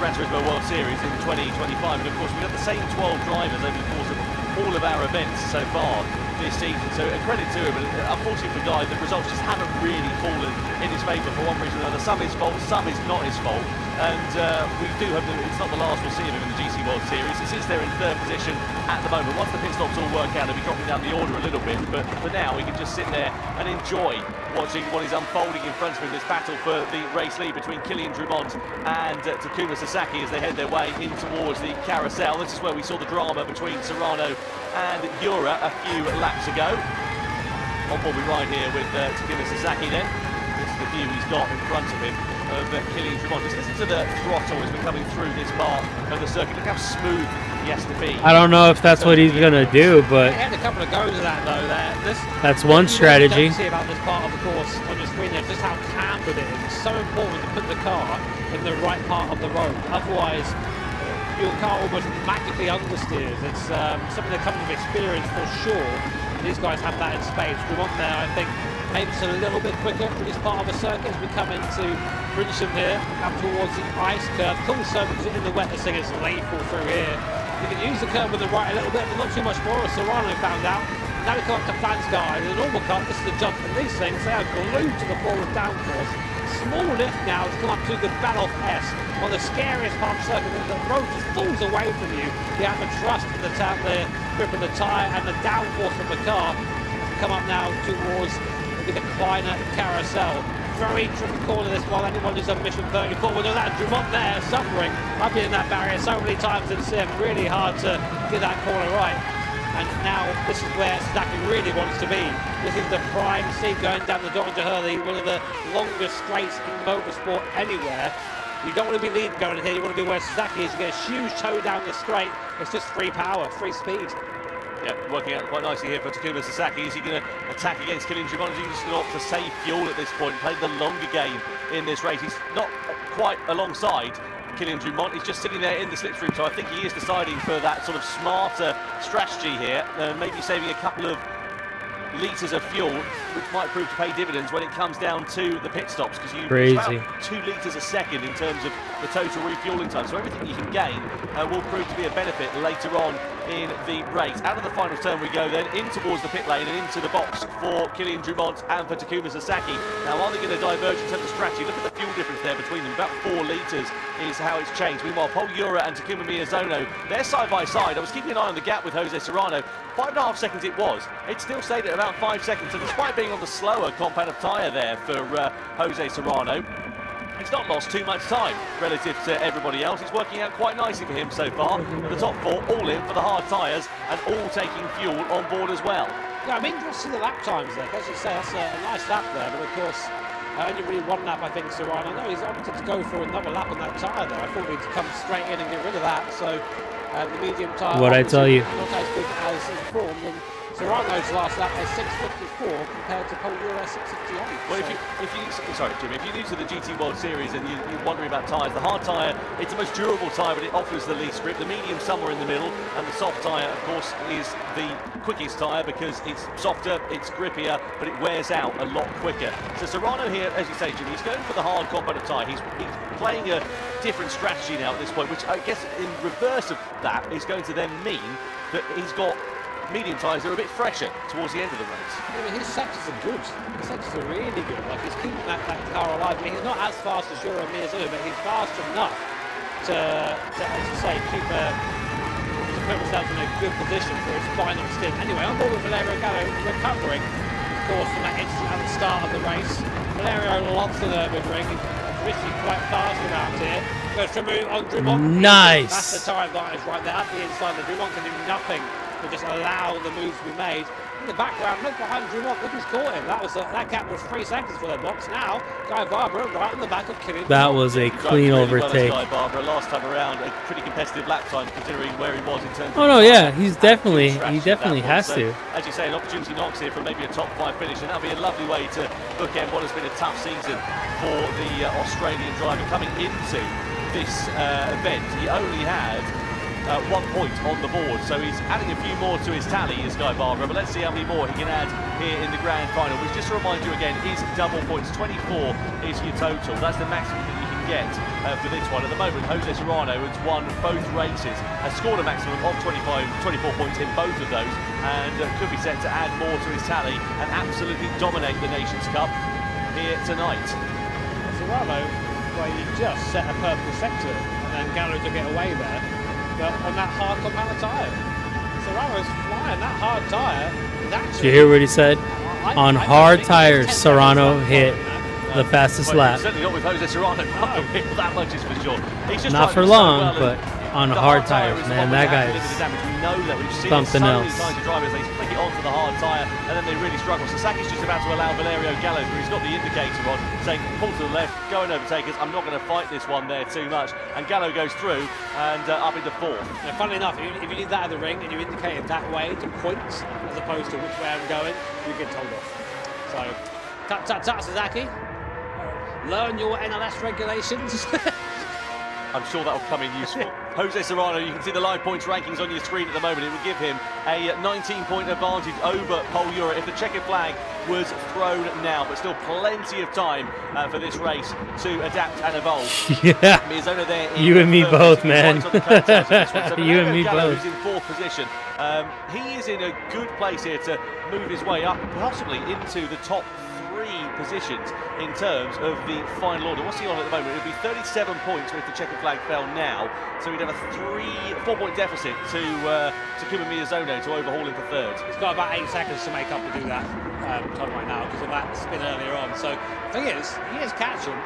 Speaker 1: Gran Turismo World Series in 2025. And of course, we've got the same 12 drivers over the course of all of our events so far this season. So a credit to him. And unfortunately for Guy, the results just haven't really fallen in his favour for one reason or another. Some is fault, some is not his fault. And we do hope that it's not the last we'll see of him in the GC World Series. He sits there in 3rd position at the moment. Once the pit stops all work out, he'll be dropping down the order a little bit. But for now, he can just sit there and enjoy watching what is unfolding in front of him. This battle for the race lead between Kylian Drumont and Takuma Sasaki as they head their way in towards the carousel. This is where we saw the drama between Serrano and Yura a few laps ago. On board we ride here with Takuma Sasaki then. This is the view he's got in front of him of Kylian Drumont. Just listen to the throttle as we're coming through this part of the circuit. Look how smooth he has to be.
Speaker 3: I don't know if that's what he's going to do, but
Speaker 2: he had a couple of goes of that though.
Speaker 3: That's one strategy.
Speaker 2: What you see about this part of the course on your screen there, just how cambered it is. It's so important to put the car in the right part of the road. Otherwise, your car almost magically understeers. It's something that comes with experience for sure. These guys have that in spades. Drumont there, I think, Maybe it's a little bit quicker for this part of the circuit as we come into Bridgesham here, up towards the ice curve. Cool surface in the wet, the thing is lethal through here. You can use the curve with the right a little bit, but not too much more, as Serrano found out. Now we come up to Flansguy. In a normal cut, this is a jump, and these things, they are glued to the floor with downforce. Small lift now to come up to the Battle S, on the scariest part of the circuit, when the road just falls away from you. You have to trust in the grip of the tyre and the downforce of the car. Come up now towards the decliner carousel. Very tricky corner this one. Anyone who's on mission 34 will know that. Dumont there suffering. I've been in that barrier so many times in sim. Really hard to get that corner right. And now this is where Saki really wants to be. This is the prime seat going down the Dr. Hurley, one of the longest straights in motorsport anywhere. You don't want to be lead going here. You want to be where Saki is. You get a huge toe down the straight. It's just free power, free speed.
Speaker 1: Yeah, working out quite nicely here for Takuma Sasaki. Is he going to attack against Kylian Dumont? Is he just going to opt to save fuel at this point, play the longer game in this race? He's not quite alongside Kylian Dumont. He's just sitting there in the slipstream, so I think he is deciding for that sort of smarter strategy here, maybe saving a couple of litres of fuel, which might prove to pay dividends when it comes down to the pit stops, because you use about 2 litres a second in terms of the total refuelling time. So everything you can gain will prove to be a benefit later on in the race. Out of the final turn we go then, in towards the pit lane and into the box for Kylian Dumont and for Takuma Sasaki. Now, are they going to diverge in terms of strategy? Look at the fuel difference there between them, about 4 litres is how it's changed. Meanwhile, Paul Ura and Takuma Miyazono, they're side by side. I was keeping an eye on the gap with Jose Serrano. 5.5 seconds it was. It still stayed at about 5 seconds. So despite being on the slower compound of tyre there for Jose Serrano, he's not lost too much time relative to everybody else. It's working out quite nicely for him so far. The top 4 all in for the hard tyres and all taking fuel on board as well.
Speaker 2: Yeah, I'm interested in the lap times there. As you say, that's a nice lap there, but of course, only really one lap, I think, Serrano. I know he's opted to go for another lap on that tyre there. I thought he'd come straight in and get rid of that. So the medium tyre,
Speaker 3: what I tell you,
Speaker 2: not as good as informed. And Serrano's last lap is 6:54 compared to Paul Ura 6:58.
Speaker 1: Well, sorry, Jimmy, if you're new to the GT World Series and you're wondering about tyres, the hard tyre, it's the most durable tyre, but it offers the least grip. The medium somewhere in the middle, and the soft tyre, of course, is the quickest tyre because it's softer, it's grippier, but it wears out a lot quicker. So Serrano here, as you say, Jimmy, he's going for the hard compound of tyre. He's playing a different strategy now at this point, which I guess in reverse of that is going to then mean that he's got medium tyres are a bit fresher towards the end of the race.
Speaker 2: I mean, his sectors are good. His sectors are really good. Like, he's keeping that car alive. I mean, he's not as fast as Ura Miyazono, but he's fast enough to, as you say, to put himself in a good position for his final stint. Anyway, on board with Valerio Gallo, recovering, of course, from that incident at the start of the race. Valerio loves the Nürburgring. He's really quite fast around here. Goes to move on Dumont.
Speaker 3: Nice.
Speaker 2: That's the tyre advantage right there at the inside. The Dumont can do nothing to just allow the moves to be made. In the background, look behind Dumont, look who's caught him. That gap was 3 seconds for their box. Now, Guy Barbara right on the back of Kylian.
Speaker 3: That was a clean overtake.
Speaker 1: Guy Barbara last time around, a pretty competitive lap time considering where he was in terms of.
Speaker 3: Oh no, yeah, he definitely has to.
Speaker 1: As you say, an opportunity knocks here for maybe a top 5 finish, and that'll be a lovely way to bookend what has been a tough season for the Australian driver coming into this event. He only had 1 point on the board, so he's adding a few more to his tally, is Guy Barbara, but let's see how many more he can add here in the grand final, which, just to remind you again, is double points. 24 is your total. That's the maximum that you can get for this one. At the moment, Jose Serrano has won both races, has scored a maximum of 24 points in both of those, and could be set to add more to his tally and absolutely dominate the Nations Cup here tonight.
Speaker 2: Serrano, well, he just set a purple sector, and then Gallo to get away there. But on that hard compound tyre, Serrano's flying that hard tyre.
Speaker 3: Did you hear what he said? On hard tires, Serrano hit the fastest lap.
Speaker 1: Certainly not with Jose Serrano. That much is for sure. He's just
Speaker 3: not for long, but on hard tires, man, that guy is something else.
Speaker 1: Many times drivers, they flick it onto the hard tyre and then they really struggle. Sasaki's just about to allow Valerio Gallo through. He's got the indicator on, saying pull to the left, go and overtake us. I'm not going to fight this one there too much. And Gallo goes through and up into 4th.
Speaker 2: Now, funnily enough, if you did that at the ring and you indicated that way to points as opposed to which way I'm going, you get told off. So, tut Sasaki. Learn your NLS regulations.
Speaker 1: I'm sure that will come in useful. Jose Serrano, you can see the live points rankings on your screen at the moment. It would give him a 19-point advantage over Pol Ura if the checkered flag was thrown now, but still plenty of time for this race to adapt and evolve.
Speaker 3: Yeah.
Speaker 1: Miyazono there.
Speaker 3: You and me both, man.
Speaker 1: So
Speaker 3: You and me
Speaker 1: Gallo,
Speaker 3: both.
Speaker 1: who's in fourth position. He is in a good place here to move his way up, possibly into the top 3 positions in terms of the final order. What's he on at the moment? It would be 37 points if the checkered flag fell now. So he'd have a 4-point deficit to Takuma Miyazono to overhaul him for third.
Speaker 2: He's got about 8 seconds to make up to do that time right now because of that spin earlier on. So the thing is, he is catching.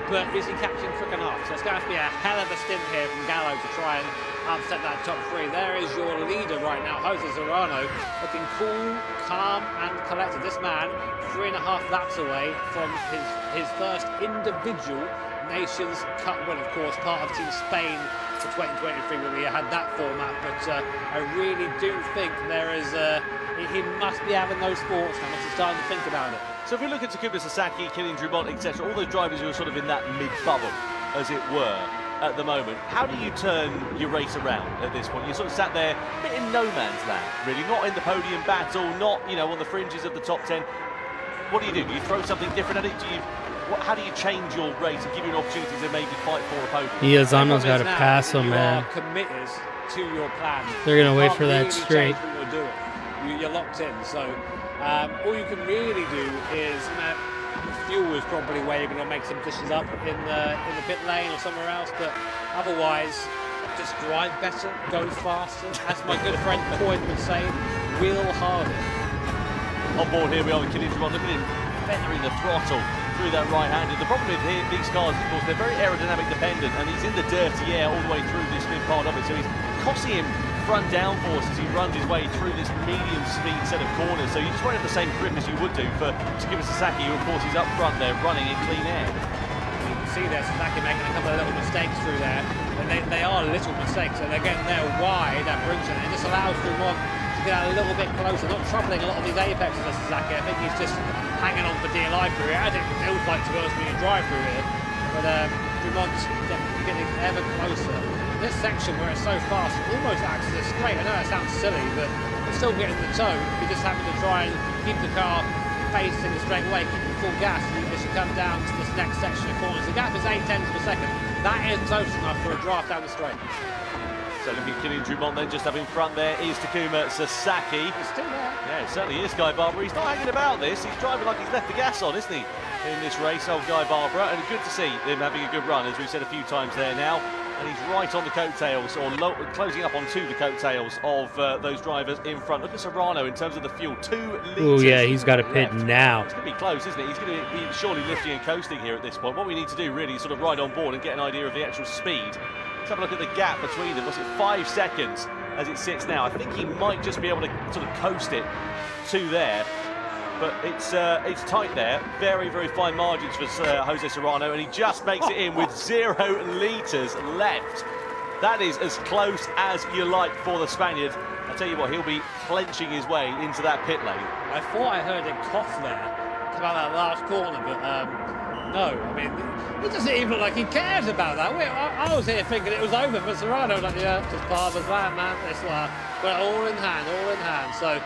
Speaker 2: But is he catching quick enough? So it's going to have to be a hell of a stint here from Gallo to try and upset that top 3. There is your leader right now, Jose Serrano, looking cool, calm and collected. This man 3.5 laps away from his first individual Nations Cup win, of course, part of Team Spain for 2023 when we had that format. But I really do think there is he must be having those thoughts now, must be starting to think about it.
Speaker 1: So if we look at Takuma Sasaki, Kylian Drumont, etc., all those drivers who are sort of in that mid-bubble, as it were, at the moment, how do you turn your race around at this point? You're sort of sat there a bit in no man's land, really, not in the podium battle, not, you know, on the fringes of the top 10. What do? Do you throw something different at it? How do you change your race and give you an opportunity to maybe fight for a podium?
Speaker 3: Miyazono's got to pass him, man.
Speaker 2: You are committed to your plan.
Speaker 3: They're going to wait for that
Speaker 2: really
Speaker 3: straight.
Speaker 2: What you're doing. You're locked in. So all you can really do is, fuel is probably where you're going to make some dishes up in the pit lane or somewhere else. But otherwise, just drive better, go faster. As my good friend Coyne would say, wheel harder.
Speaker 1: On board here we are with Kylian Drumont. Look at him feathering the throttle through that right-handed. The problem with these cars, of course, they're very aerodynamic dependent, and he's in the dirty air all the way through this mid part of it, so he's costing him front downforce as he runs his way through this medium speed set of corners. So you just won't have the same grip as you would do for Takuma Sasaki, who of course is up front there running in clean air.
Speaker 2: You can see there Sasaki making a couple of little mistakes through there, and they are little mistakes, and again they're wide that brings it, and it just allows Drumont to get out a little bit closer, not troubling a lot of these apexes of Sasaki. I think he's just hanging on for dear life through here, as it feels like to be honest when you drive through here. But Drumont's getting ever closer. This section where it's so fast, it almost acts as a straight. I know that sounds silly, but it's still getting the toe. You're just having to try and keep the car facing the straight away, keeping full gas as you come down to this next section of corners. The gap is 8 tenths per second. That is close enough for a draft down the straight.
Speaker 1: So looking at Kylian Drumont then, just up in front there is Takuma Sasaki.
Speaker 2: He's still there.
Speaker 1: Yeah, it certainly is Guy Barbara. He's not hanging about this. He's driving like he's left the gas on, isn't he, in this race, old Guy Barbara. And good to see him having a good run, as we've said a few times there now. And he's right on the coattails, or closing up onto the coattails of those drivers in front. Look at Serrano in terms of the fuel, 2 litres.
Speaker 3: Oh yeah, he's got to pit
Speaker 1: left.
Speaker 3: now.
Speaker 1: It's going to be close, isn't it? He's going to be surely lifting and coasting here at this point. What we need to do really is sort of ride on board and get an idea of the actual speed. Let's have a look at the gap between them. What's it, 5 seconds as it sits now? I think he might just be able to sort of coast it to there. But it's tight there. Very, very fine margins for Jose Serrano, and he just makes it in with 0 litres left. That is as close as you like for the Spaniard. I tell you what, he'll be clenching his way into that pit lane.
Speaker 2: I thought I heard him cough there about that last corner, but no. I mean, it doesn't even look like he cares about that. I was here thinking it was over for Serrano. Like, yeah, just part of the plan, man. It's but all in hand, all in hand. So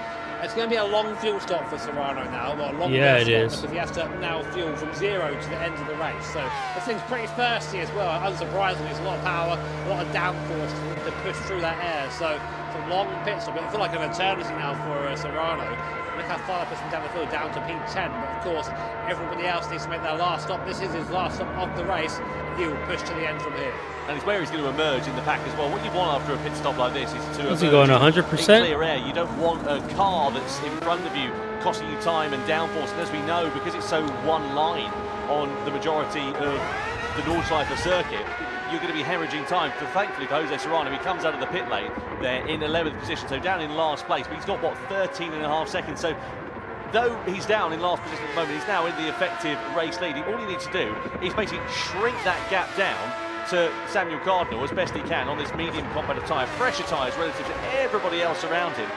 Speaker 2: it's going to be a long fuel stop for Serrano now. Well, a long
Speaker 3: yeah, it
Speaker 2: stop
Speaker 3: is.
Speaker 2: because he has to now fuel from 0 to the end of the race. So this thing's pretty thirsty as well. Unsurprisingly, it's a lot of power, a lot of downforce to push through that air. So it's a long pit stop. It feels like an eternity now for Serrano. Look how far they push him down the field, down to P10. But of course, everybody else needs to make their last stop. This is his last stop of the race. He will push to the end from here.
Speaker 1: And it's where he's going to emerge in the pack as well. What you want after a pit stop like this is to
Speaker 3: Is
Speaker 1: emerge
Speaker 3: he going
Speaker 1: in
Speaker 3: 100%?
Speaker 1: clear air. You don't want a car that's in front of you costing you time and downforce. And as we know, because it's so one line on the majority of the Nordschleife circuit, you're going to be hemorrhaging time. But thankfully for Jose Serrano, he comes out of the pit lane there in 11th position, so down in last place. But he's got, what, 13.5 seconds. So though he's down in last position at the moment, he's now in the effective race lead. All he needs to do is basically shrink that gap down to Samuel Cardinal as best he can on this medium competitive tyre, fresher tyres relative to everybody else around him,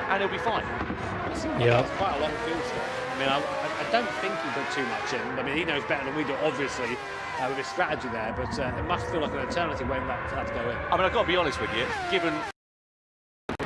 Speaker 1: and he'll be fine.
Speaker 2: It's
Speaker 3: Yep.
Speaker 2: quite a long field stop. I mean, I don't think he put too much in. I mean, he knows better than we do, obviously, with his strategy there, but it must feel like an eternity waiting for that to go in.
Speaker 1: I mean, I've got to be honest with you, given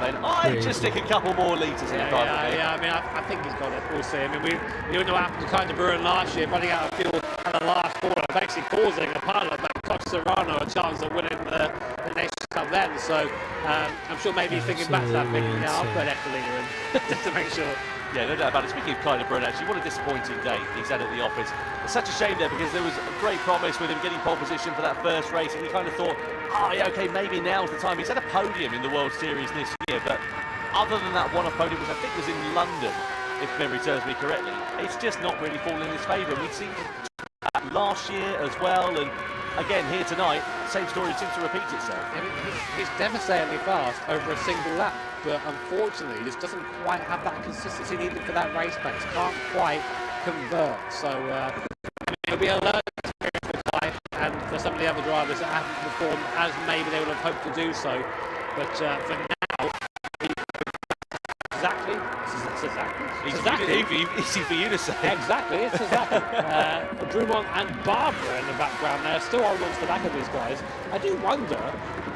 Speaker 1: I'd just stick a couple more litres in the car.
Speaker 2: Yeah, I mean, I think he's got it. We'll see. I mean, you know what happened to kind of Bruin last year, running out of fuel at the last corner, basically causing a pilot that cost Serrano a chance of winning the Nations Cup then. So I'm sure maybe he's thinking back to that, thinking, yeah, I'll put an extra litre in just to make sure.
Speaker 1: Yeah, no doubt about it. Speaking of Kyler Brun, actually, what a disappointing day he's had at the office. It's such a shame there because there was a great promise with him getting pole position for that first race, and you kind of thought, oh yeah, okay, maybe now's the time. He's had a podium in the World Series this year, but other than that one-off podium, which I think was in London, if memory serves me correctly, it's just not really fallen in his favour. We'd seen that last year as well, and again here tonight, same story seems to repeat itself.
Speaker 2: I mean, he's devastatingly fast over a single lap, but unfortunately, he just doesn't quite have that consistency needed for that race pace. Can't quite convert. So it'll be a learning experience for Kai and for some of the other drivers that haven't performed as maybe they would have hoped to do so. But for now,
Speaker 1: Easy for you to say.
Speaker 2: Exactly, it's Suzuki. Drummond and Barbara in the background there, still holding on to the back of these guys. I do wonder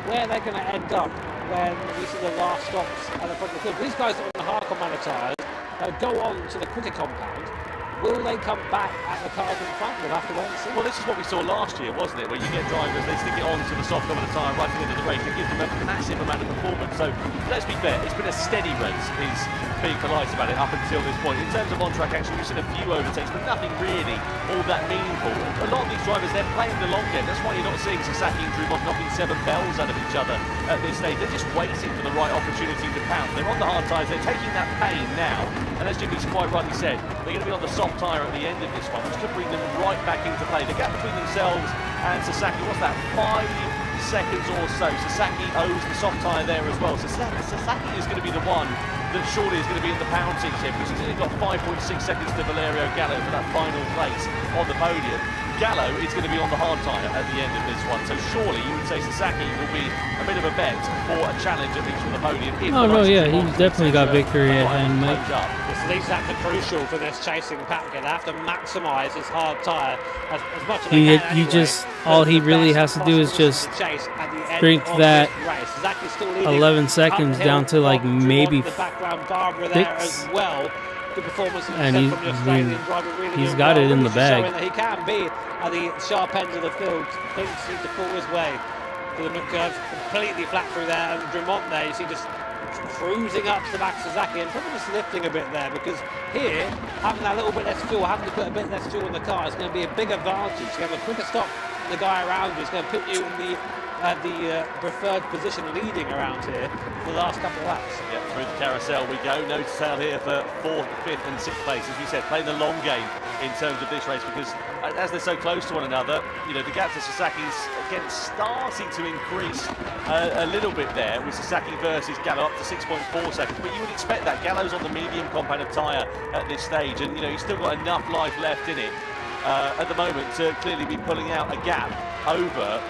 Speaker 2: where they're going to end up when we see the last stops at the front of the field. These guys that are on the hard commander tyres go on to the cricket compound. Will they come back at the cars in front? We'll have to wait and see.
Speaker 1: Well, this is what we saw last year, wasn't it? Where you get drivers, they stick it on to the soft commander tyre right at the end of the race. It gives them a massive amount of performance. So let's be fair, it's been a steady race. He's being polite about it up until this point. In terms of on-track action, we've seen a few overtakes, but nothing really all that meaningful. A lot of these drivers, they're playing the long game. That's why you're not seeing Sasaki and Drummond knocking 7 bells out of each other at this stage. They're just waiting for the right opportunity to pounce. They're on the hard tyres, they're taking that pain now. And as Jimmy's quite rightly said, they're going to be on the soft tyre at the end of this one, which could bring them right back into play. The gap between themselves and Sasaki, what's that, 5 seconds or so. Sasaki owes the soft tyre there as well. So Sasaki is going to be the one that surely is going to be in the pouncing here, because he's only got 5.6 seconds to Valerio Gallo for that final place on the podium. Gallo is going to be on the hard tyre at the end of this one, so surely you would say Sasaki will be a bit of a bet for a challenge at least for the podium.
Speaker 3: Yeah, he's definitely got victory at hand, Mike.
Speaker 2: So these are crucial for this chasing pack. They have to maximise his hard tyre as much as they can.
Speaker 3: You just, all he really has to do is just shrink that 11 seconds down to like maybe 6. And he's got it in the bag.
Speaker 2: He can be at the sharp ends of the field. Things seem to fall his way. The curve completely flat through there, and Drummond there, you see just cruising up to the back of Suzuki and probably just lifting a bit there, because here, having that little bit less fuel, having to put a bit less fuel in the car is going to be a big advantage. You have a quicker stop than the guy around you. It's going to put you in the preferred position leading around here for the last couple of laps.
Speaker 1: Yeah, through the carousel we go. No tail here for 4th, 5th and 6th place. As we said, playing the long game in terms of this race, because as they're so close to one another, you know, the gap to Sasaki's again starting to increase a little bit there, with Sasaki versus Gallo up to 6.4 seconds. But you would expect that. Gallo's on the medium compounded tyre at this stage, and you know, he's still got enough life left in it at the moment to clearly be pulling out a gap over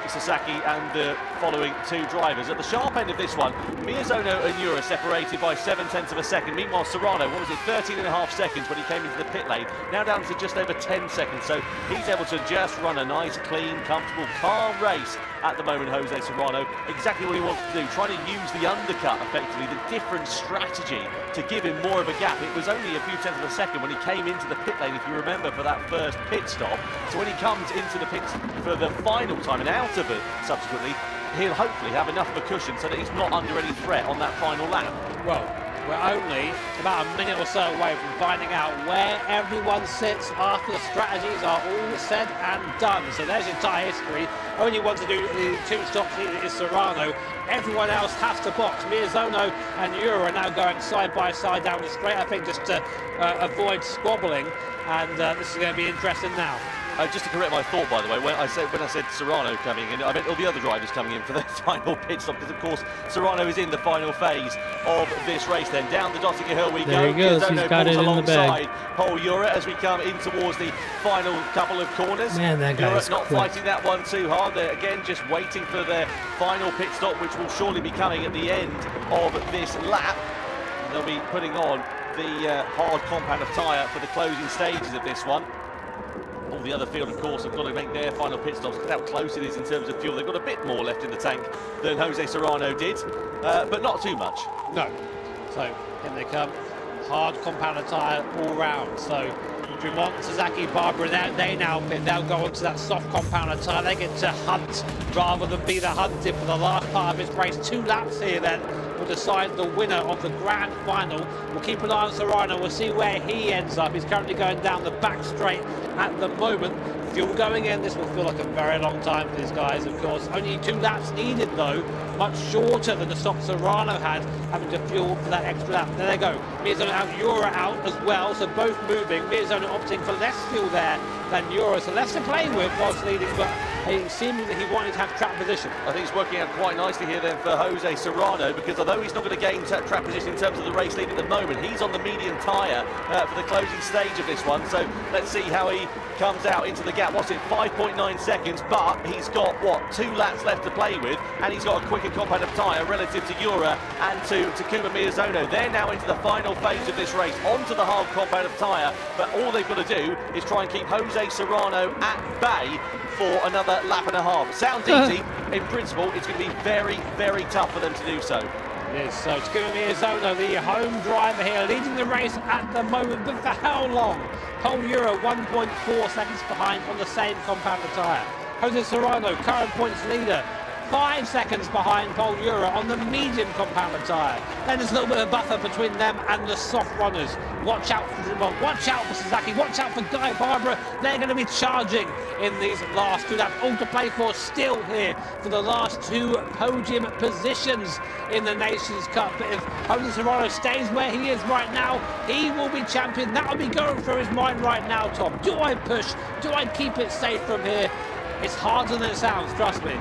Speaker 1: Sasaki and the following 2 drivers. At the sharp end of this one, Miyazono and Ura separated by 7/10 of a second. Meanwhile, Serrano, what was it, 13.5 seconds when he came into the pit lane, now down to just over 10 seconds. So he's able to just run a nice, clean, comfortable, calm race at the moment, Jose Serrano. Exactly what he wants to do, trying to use the undercut, effectively, the different strategy to give him more of a gap. It was only a few tenths of a second when he came into the pit lane, if you remember, for that first pit stop. So when he comes into the pits for the final time and out of it subsequently, he'll hopefully have enough of a cushion so that he's not under any threat on that final lap.
Speaker 2: Well, we're only about a minute or so away from finding out where everyone sits after the strategies are all said and done. So there's your tyre history. Only one to do 2 stops is Serrano. Everyone else has to box. Miyazono and Ura are now going side by side down the straight, I think, just to avoid squabbling. And this is going to be interesting now.
Speaker 1: Just to correct my thought, by the way, when I said Serrano coming in, I meant all the other drivers coming in for their final pit stop, because of course Serrano is in the final phase of this race. Then down the Dottinger Hill we go.
Speaker 3: There he goes. He's got it in the bag.
Speaker 1: Paul Ura as we come in towards the final couple of corners.
Speaker 3: Man, that guy's
Speaker 1: not fighting that one too hard. They're again just waiting for their final pit stop, which will surely be coming at the end of this lap. They'll be putting on the hard compound of tyre for the closing stages of this one. All the other field, of course, have got to make their final pit stops. Look at how close it is in terms of fuel. They've got a bit more left in the tank than Jose Serrano did, but not too much.
Speaker 2: No. So in they come. Hard compound of tyre all round. So Dumont, Sasaki, Barbara, they now pit. They'll go onto that soft compound of tyre. They get to hunt rather than be the hunted for the last part of his race. 2 laps here then will decide the winner of the grand final. We'll keep an eye on Serrano. We'll see where he ends up. He's currently going down the back straight at the moment. Fuel going in. This will feel like a very long time for these guys, of course. Only 2 laps needed, though. Much shorter than the stop Serrano had, having to fuel for that extra lap. There they go. Miyazono out, Yura out as well, so both moving. Miyazono opting for less fuel there than Yura, so less to play with whilst leading, but it seemed that he wanted to have track position.
Speaker 1: I think it's working out quite nicely here then for Jose Serrano, because although he's not going to gain track position in terms of the race lead at the moment, he's on the medium tyre for the closing stage of this one. So let's see how he comes out into the gap. What's it, 5.9 seconds, but he's got, what, 2 laps left to play with, and he's got a quicker compound of tyre relative to Yura and to Takuma Miyazono. They're now into the final phase of this race, onto the hard compound of tyre, but all they've got to do is try and keep Jose Serrano at bay for another lap and a half. Sounds easy. In principle, it's going to be very, very tough for them to do so.
Speaker 2: It is. So Takuma Miyazono, the home driver here, leading the race at the moment, but for how long? Pole Euro 1.4 seconds behind on the same compound of tyre. Jose Serrano, current points leader, 5 seconds behind Pole Euro on the medium compound of tyre. Then there's a little bit of buffer between them and the soft runners. Watch out for Dumont, watch out for Sasaki, watch out for Guy Barbara. They're going to be charging in these last 2 laps. All to play for still here for the last 2 podium positions in the Nations Cup. But if Jose Serrano stays where he is right now, he will be champion. That will be going through his mind right now, Tom. Do I push? Do I keep it safe from here? It's harder than it sounds, trust me.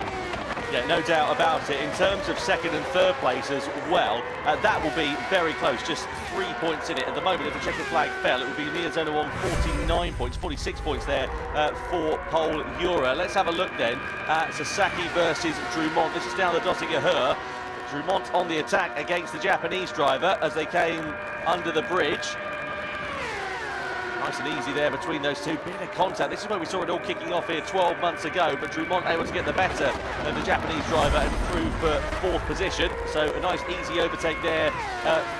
Speaker 1: Yeah, no doubt about it. In terms of 2nd and 3rd place as well, that will be very close, just 3 points in it. At the moment, if the checkered flag fell, it would be Miyazono on 49 points, 46 points there for Pole Euro. Let's have a look then at Sasaki versus Dumont. This is now the Dossinga. Dumont on the attack against the Japanese driver as they came under the bridge. Nice and easy there between those 2. Bit of contact. This is where we saw it all kicking off here 12 months ago, but Dumont able to get the better of the Japanese driver and improve for 4th position. So a nice easy overtake there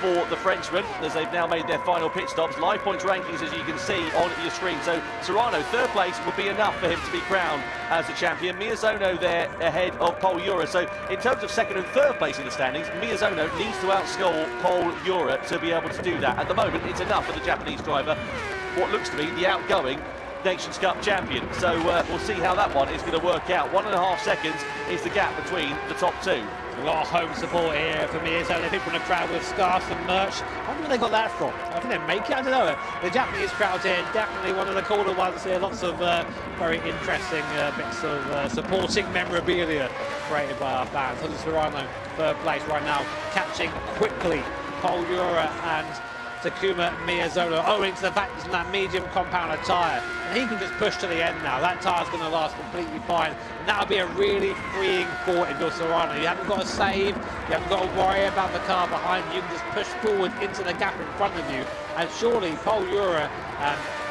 Speaker 1: for the Frenchman as they've now made their final pit stops. Live points rankings, as you can see on your screen. So Serrano, 3rd place would be enough for him to be crowned as the champion. Miyazono there ahead of Pole Euro. So in terms of 2nd and 3rd place in the standings, Miyazono needs to outscore Pole Euro to be able to do that. At the moment, it's enough for the Japanese driver, what looks to be the outgoing Nations Cup champion. So we'll see how that one is going to work out. 1.5 seconds is the gap between the top 2.
Speaker 2: A lot of home support here for Miyazono. People in the crowd with scarves and merch. I wonder where they got that from. I think they make it. I don't know. The Japanese crowd here, definitely one of the cooler ones here. Lots of very interesting bits of supporting memorabilia created by our fans. Jose Serrano, 3rd place right now, catching quickly Pole Euro and Takuma Miyazono, owing to the fact it's in that medium compound of tyre. And he can just push to the end now. That tyre's going to last completely fine. And that'll be a really freeing thought if you're Serrano. You haven't got to save, you haven't got to worry about the car behind you. You can just push forward into the gap in front of you. And surely Pole Euro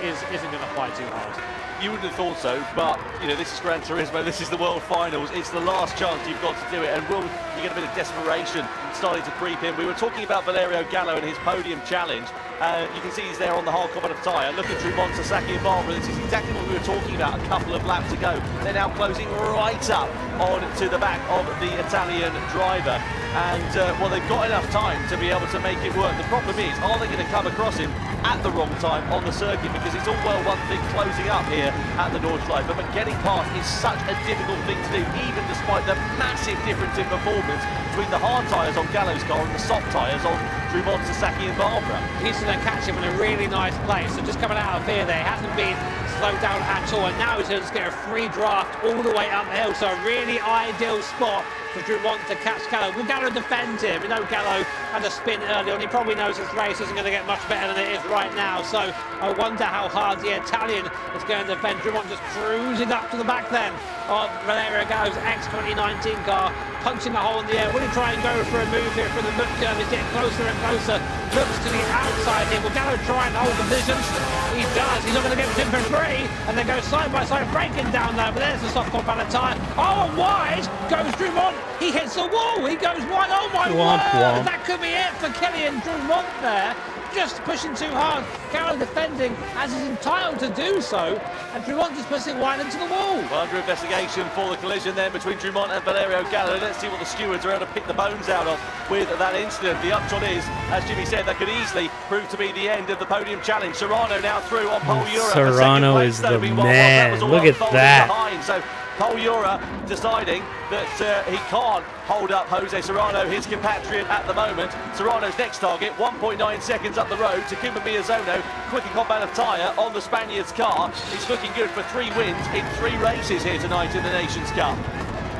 Speaker 2: isn't going to fight too hard.
Speaker 1: You wouldn't have thought so, but you know, this is Gran Turismo, this is the World Finals, it's the last chance you've got to do it, and you get a bit of desperation starting to creep in. We were talking about Valerio Gallo and his podium challenge. You can see he's there on the hard compound of tyre. Look at Dumont, Sasaki and Barbara. This is exactly what we were talking about a couple of laps ago. They're now closing right up on to the back of the Italian driver. And, well, they've got enough time to be able to make it work. The problem is, are they going to come across him at the wrong time on the circuit? Because it's all well one thing closing up here at the Nordschleife, but getting past is such a difficult thing to do, even despite the massive difference in performance between the hard tyres on Gallo's car and the soft tyres on Dumont, Sasaki and Barbara.
Speaker 2: He's going to catch him in a really nice place. So just coming out of here there, hasn't been slowed down at all, and now he's going to get a free draft all the way up the hill. So a really ideal spot for Dumont to catch Gallo. Will Gallo defend him? We know Gallo had a spin early on. He probably knows his race isn't going to get much better than it is right now. So I wonder how hard the Italian is going to defend. Dumont just cruising up to the back then of Valerio Gallo's ex-2019 car. punching the hole in the air. Will he try and go for a move here for the look curve? He's getting closer and closer. Looks to the outside here. Will Gallo try and hold the positions? He does. He's not going to get him for free. And then goes side by side, breaking down there. But there's the soft compound tire. Oh, and wide goes Drummond. He hits the wall. He goes wide. Oh, my word. That could be it for Killian Drummond there. Just pushing too hard. Gallo defending as he's entitled to do so. And Drummond just pushing wide into the wall.
Speaker 1: Well, under investigation for the collision then between Drummond and Valerio Gallo. Let's see what the stewards are able to pick the bones out of with that incident. The upshot is, as Jimmy said, that could easily prove to be the end of the podium challenge. Serrano now through on Pole Euro.
Speaker 3: Serrano is the man. Look at that.
Speaker 1: So Pole Euro deciding that he can't hold up Jose Serrano, his compatriot at the moment. Serrano's next target, 1.9 seconds up the road. Takuma Miyazono, quick and compound of tyre on the Spaniard's car. He's looking good for 3 wins in 3 races here tonight in the Nations Cup.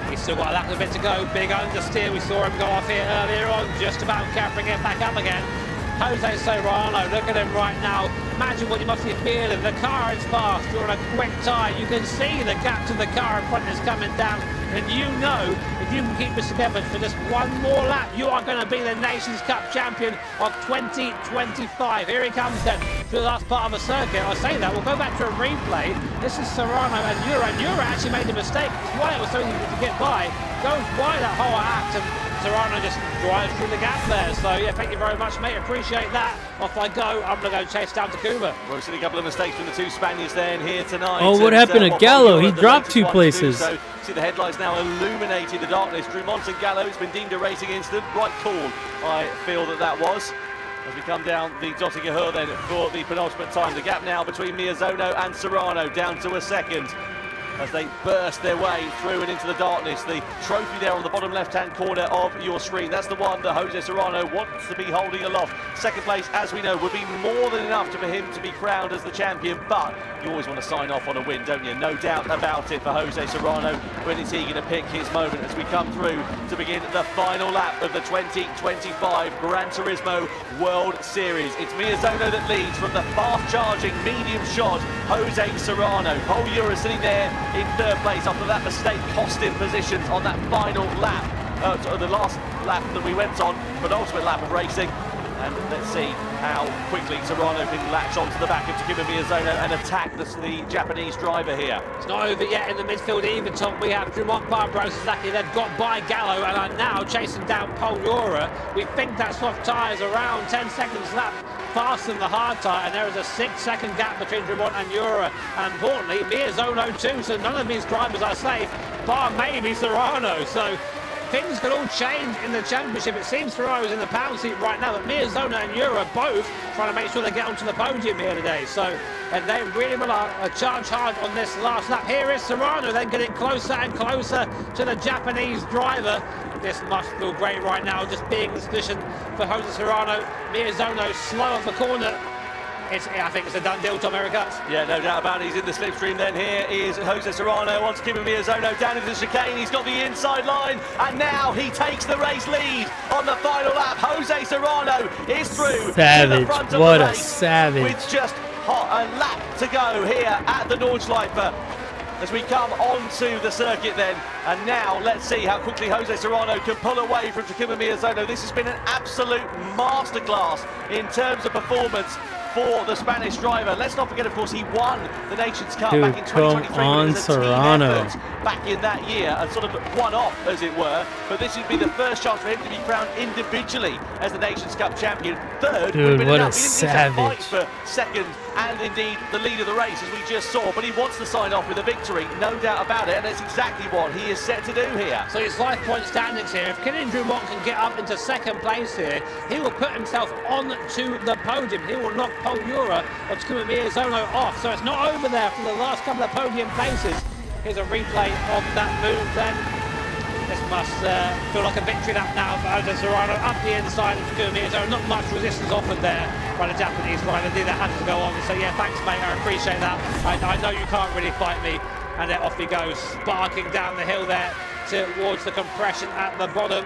Speaker 2: He's still got a lap of a bit to go. Big understeer. We saw him go off here earlier on, just about capturing it back up again. Jose Serrano, look at him right now. Imagine what you must be feeling. The car is fast. You're on a quick tyre. You can see the gap to the car in front is coming down. And you know, if you can keep this together for just one more lap, you are going to be the Nations Cup champion of 2025. Here he comes then to the last part of the circuit. I say that, we'll go back to a replay. This is Serrano and Euro. And Euro actually made a mistake. That's why it was so easy to get by. Goes wide that whole act, and Serrano just drives through the gap there. So yeah, thank you very much, mate. Appreciate that. Off I go. I'm going to go chase down Takuma.
Speaker 1: We've seen a couple of mistakes from the 2 Spaniards then here tonight.
Speaker 3: Oh, what happened to Gallo? He dropped 2 places.
Speaker 1: So, see the headlights now illuminating the darkness. Drummond and Gallo, it's been deemed a racing incident. Right call, I feel that was. As we come down the Dottinger Hill then for the penultimate time. The gap now between Miyazono and Serrano down to a second as they burst their way through and into the darkness. The trophy there on the bottom left-hand corner of your screen, that's the one that Jose Serrano wants to be holding aloft. Second place, as we know, would be more than enough for him to be crowned as the champion, but you always want to sign off on a win, don't you? No doubt about it for Jose Serrano. When is he going to pick his moment as we come through to begin the final lap of the 2025 Gran Turismo World Series? It's Miyazono that leads from the fast-charging, medium-shod Jose Serrano. Pole Euro sitting there in 3rd place after that mistake cost him positions on that final lap, the last lap that we went on, but ultimate lap of racing. And let's see how quickly Serrano can latch onto the back of Takuma Miyazono and attack the Japanese driver here.
Speaker 2: It's not over yet in the midfield either, Tom. We have Drummond, Barbaro, Sasaki. They've got by Gallo and are now chasing down Pole Euro. We think that soft tyre is around 10 seconds lap faster than the hard tyre, and there is a 6-second gap between Drummond and Euro. And importantly, Miyazono too, so none of these drivers are safe, bar maybe Serrano. So things could all change in the championship. It seems Ferraro's in the pound seat right now, but Miyazono and Euro are both trying to make sure they get onto the podium here today. So, and they really will charge hard on this last lap. Here is Serrano then getting closer and closer to the Japanese driver. This must feel great right now, just being in this position for Jose Serrano. Miyazono slow off the corner. I think it's a done deal, Tom Erica.
Speaker 1: Yeah, no doubt about it. He's in the slipstream then. Here is Jose Serrano. Wants to keep Miyazono down into the chicane. He's got the inside line, and now he takes the race lead on the final lap. Jose Serrano is through to the front of
Speaker 3: what
Speaker 1: the
Speaker 3: a
Speaker 1: race
Speaker 3: savage.
Speaker 1: with just a lap to go here at the Nordschleife. As we come onto the circuit then, and now let's see how quickly Jose Serrano can pull away from Takuma Miyazono. This has been an absolute masterclass in terms of performance for the Spanish driver. Let's not forget, of course, he won the Nations Cup back in 2023
Speaker 3: on,
Speaker 1: as a
Speaker 3: Serrano.
Speaker 1: team effort back in that year, a sort of one-off, as it were. But this would be the first chance for him to be crowned individually as the Nations Cup champion. Third,
Speaker 3: dude,
Speaker 1: what
Speaker 3: a savage!
Speaker 1: Fight for second and indeed the lead of the race, as we just saw. But he wants to sign off with a victory, no doubt about it, and that's exactly what he is set to do here.
Speaker 2: So his 5-point standings here. If Killian Drummond can get up into second place here, he will put himself onto the podium. He will knock Pole Euro or Takuma Miyazono off. So it's not over there for the last couple of podium places. Here's a replay of that move then. This must feel like a victory lap now for Jose Serrano up the inside of Takuma Miyazono. Not much resistance offered there by the Japanese driver. That had to go on. So yeah, thanks mate, I appreciate that. I know you can't really fight me. And then off he goes, sparking down the hill there towards the compression at the bottom.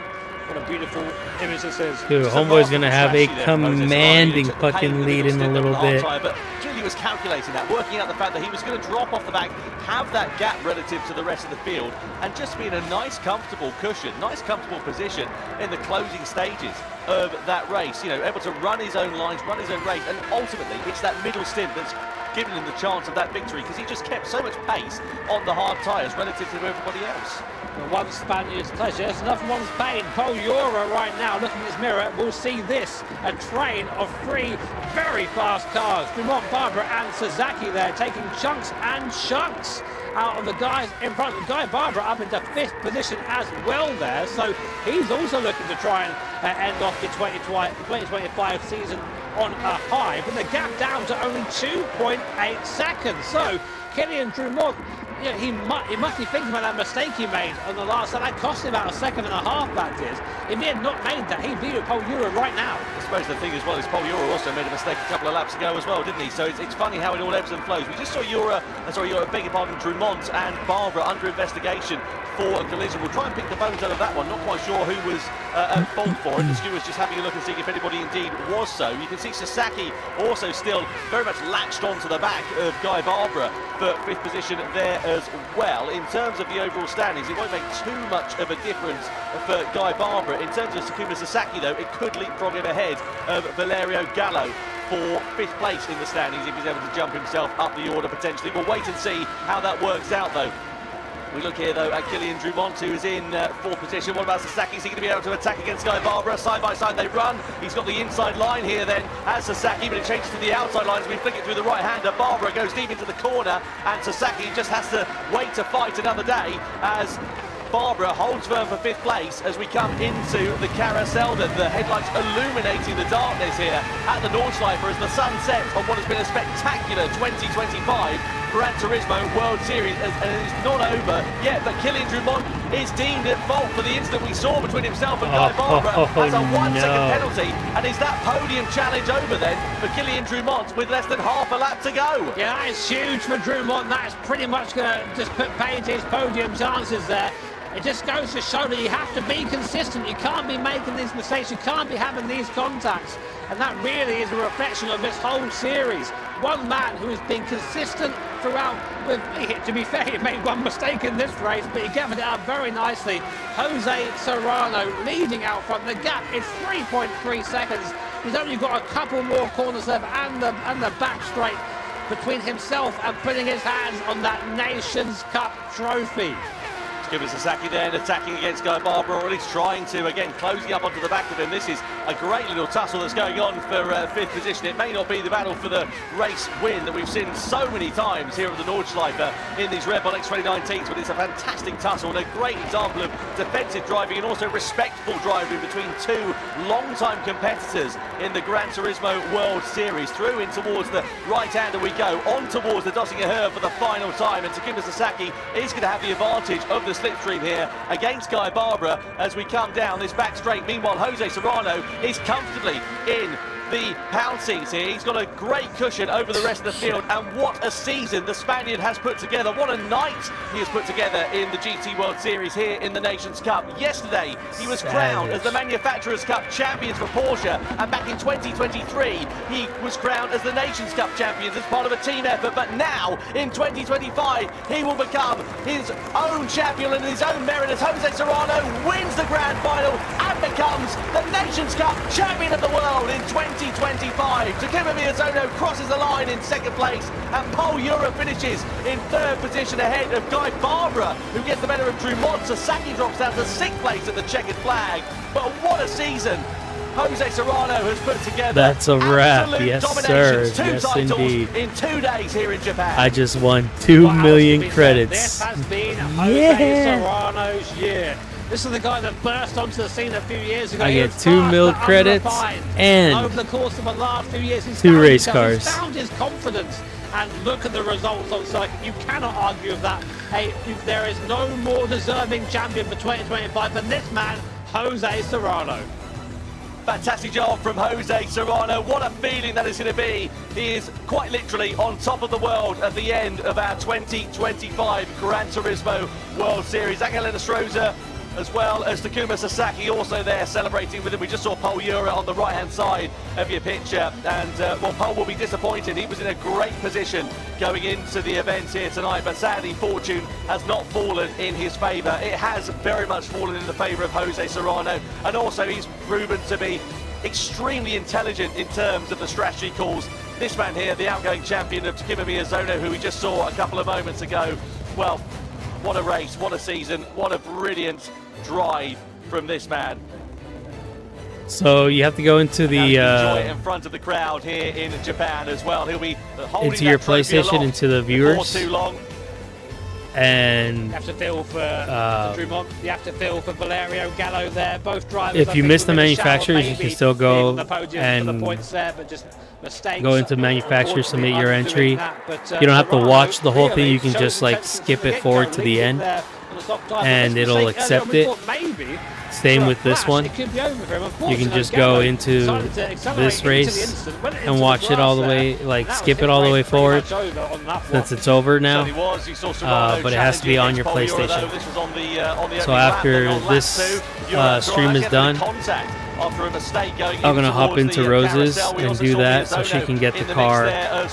Speaker 2: What a beautiful image this is.
Speaker 3: Dude, Homeboy's gonna have a commanding fucking lead in a little bit.
Speaker 1: But clearly was calculating that, working out the fact that he was going to drop off the back, have that gap relative to the rest of the field, and just be in a nice, comfortable cushion, nice, comfortable position in the closing stages of that race. You know, able to run his own lines, run his own race, and ultimately it's that middle stint that's given him the chance of that victory, because he just kept so much pace on the hard tyres relative to everybody else.
Speaker 2: One Spaniard's pleasure, it's another one's pain. Paul Euro right now, looking in his mirror, will see this, a train of 3 very fast cars. Dumont, Barbara and Sasaki there, taking chunks and chunks out of the guys in front. Guy Barbara up into 5th position as well there, so he's also looking to try and end off the 2025 season on a high, but the gap down to only 2.8 seconds. So Killian Dumont, you know, he must be thinking about that mistake he made on the last time. That cost him about 1.5 seconds, that did. If he had not made that, he'd be with Paul Euro right now.
Speaker 1: I suppose the thing as well is Paul Euro also made a mistake a couple of laps ago as well, didn't he? So it's funny how it all ebbs and flows. We just saw beg your pardon, Dumont and Barbara under investigation for a collision. We'll try and pick the bones out of that one. Not quite sure who was at fault for it. The stewards just having a look and seeing if anybody indeed was so. You can see Sasaki also still very much latched onto the back of Guy Barbara for 5th position there as well. In terms of the overall standings, it won't make too much of a difference for Guy Barbara. In terms of Takuma Sasaki, though, it could leapfrog him ahead of Valerio Gallo for 5th place in the standings if he's able to jump himself up the order potentially. We'll wait and see how that works out, though. We look here, though, at Killian Dumont, who is in 4th position. What about Sasaki? Is he going to be able to attack against Guy Barbara? Side by side they run. He's got the inside line here then as Sasaki, but it changes to the outside line as we flick it through the right-hander. Barbara goes deep into the corner, and Sasaki just has to wait to fight another day as Barbara holds firm for 5th place as we come into the carousel. The headlights illuminating the darkness here at the Nordschleife as the sun sets on what has been a spectacular 2025 Gran Turismo World Series, and it's not over yet, but Killian Dumont is deemed at fault for the incident we saw between himself and Guy Barbara as a 1-second penalty. And is that podium challenge over then for Killian Dumont with less than half a lap to go?
Speaker 2: Yeah, that is huge for Dumont. That is pretty much going to just put paid to his podium chances there. It just goes to show that you have to be consistent. You can't be making these mistakes. You can't be having these contacts. And that really is a reflection of this whole series. One man who has been consistent throughout. To be fair, he made one mistake in this race, but he gathered it up very nicely. Jose Serrano leading out front. The gap is 3.3 seconds. He's only got a couple more corners left and the back straight between himself and putting his hands on that Nations Cup trophy.
Speaker 1: Takuma Sasaki then attacking against Guy Barbara, or at least trying to, again, closing up onto the back of him. This is a great little tussle that's going on for 5th position. It may not be the battle for the race win that we've seen so many times here at the Nordschleife in these Red Bull X2019s, but it's a fantastic tussle and a great example of defensive driving and also respectful driving between 2 long-time competitors in the Gran Turismo World Series. Through in towards the right-hander we go, on towards the Dossinger Herb for the final time, and Takuma Sasaki is going to have the advantage of the slipstream here against Guy Barbara as we come down this back straight. Meanwhile, Jose Serrano is comfortably in the pound seats here. He's got a great cushion over the rest of the field, and what a season the Spaniard has put together. What a night he has put together in the GT World Series here in the Nations Cup. Yesterday he was crowned as the Manufacturers Cup champions for Porsche, and back in 2023 he was crowned as the Nations Cup champions as part of a team effort, but now in 2025 he will become his own champion in his own merit as Jose Serrano wins the grand final and becomes the Nations Cup champion of the world in 2025. Takuma Miyazono crosses the line in 2nd place, and Paul Euro finishes in 3rd position ahead of Guy Barbara, who gets the better of Dumont. Sasaki drops down to 6th place at the checkered flag. But what a season Jose Serrano has put together.
Speaker 3: That's a wrap.
Speaker 1: Absolute
Speaker 3: Yes,
Speaker 1: domination.
Speaker 3: sir.
Speaker 1: 2
Speaker 3: Yes,
Speaker 1: titles
Speaker 3: indeed.
Speaker 1: in 2 days here in Japan.
Speaker 3: I just won 2 million credits.
Speaker 2: This has been Jose Serrano's year. This is the guy that burst onto the scene a few years ago.
Speaker 3: I get 2 mil credits and
Speaker 2: over the course of the last few years, he's
Speaker 3: 2
Speaker 2: found
Speaker 3: race
Speaker 2: himself,
Speaker 3: cars.
Speaker 2: He's found his confidence, and look at the results on circuit. You cannot argue with that. Hey, there is no more deserving champion for 2025 than this man, Jose Serrano.
Speaker 1: Fantastic job from Jose Serrano. What a feeling that is going to be. He is quite literally on top of the world at the end of our 2025 Gran Turismo World Series. Angel Enestrosa as well as Takuma Sasaki also there celebrating with him. We just saw Paul Ura on the right-hand side of your picture, and well, Paul will be disappointed. He was in a great position going into the event here tonight, but sadly fortune has not fallen in his favour. It has very much fallen in the favour of Jose Serrano, and also he's proven to be extremely intelligent in terms of the strategy calls. This man here, the outgoing champion of Takuma Miyazono, who we just saw a couple of moments ago, well, what a race, what a season, what a brilliant drive from this man.
Speaker 3: So you have to go into the
Speaker 1: enjoy it in front of the crowd here in Japan as well. He'll be holding
Speaker 3: into your
Speaker 1: that trophy
Speaker 3: PlayStation,
Speaker 1: aloft
Speaker 3: into the viewers,
Speaker 1: before too long.
Speaker 3: and
Speaker 2: You have to feel for Drummond. You have to feel for Valerio Gallo there. Both drivers.
Speaker 3: if you miss the manufacturers, you can still go and go into manufacturers, submit your entry. You don't have to watch the whole thing. You can just like skip it forward to the end, and it'll accept it. Same with this one. You can just go into this race and watch it all the way, like skip it all the way forward, since it's over now. But it has to be on your PlayStation. So after this stream is done, I'm gonna hop into Rose's and do that so she can get the car and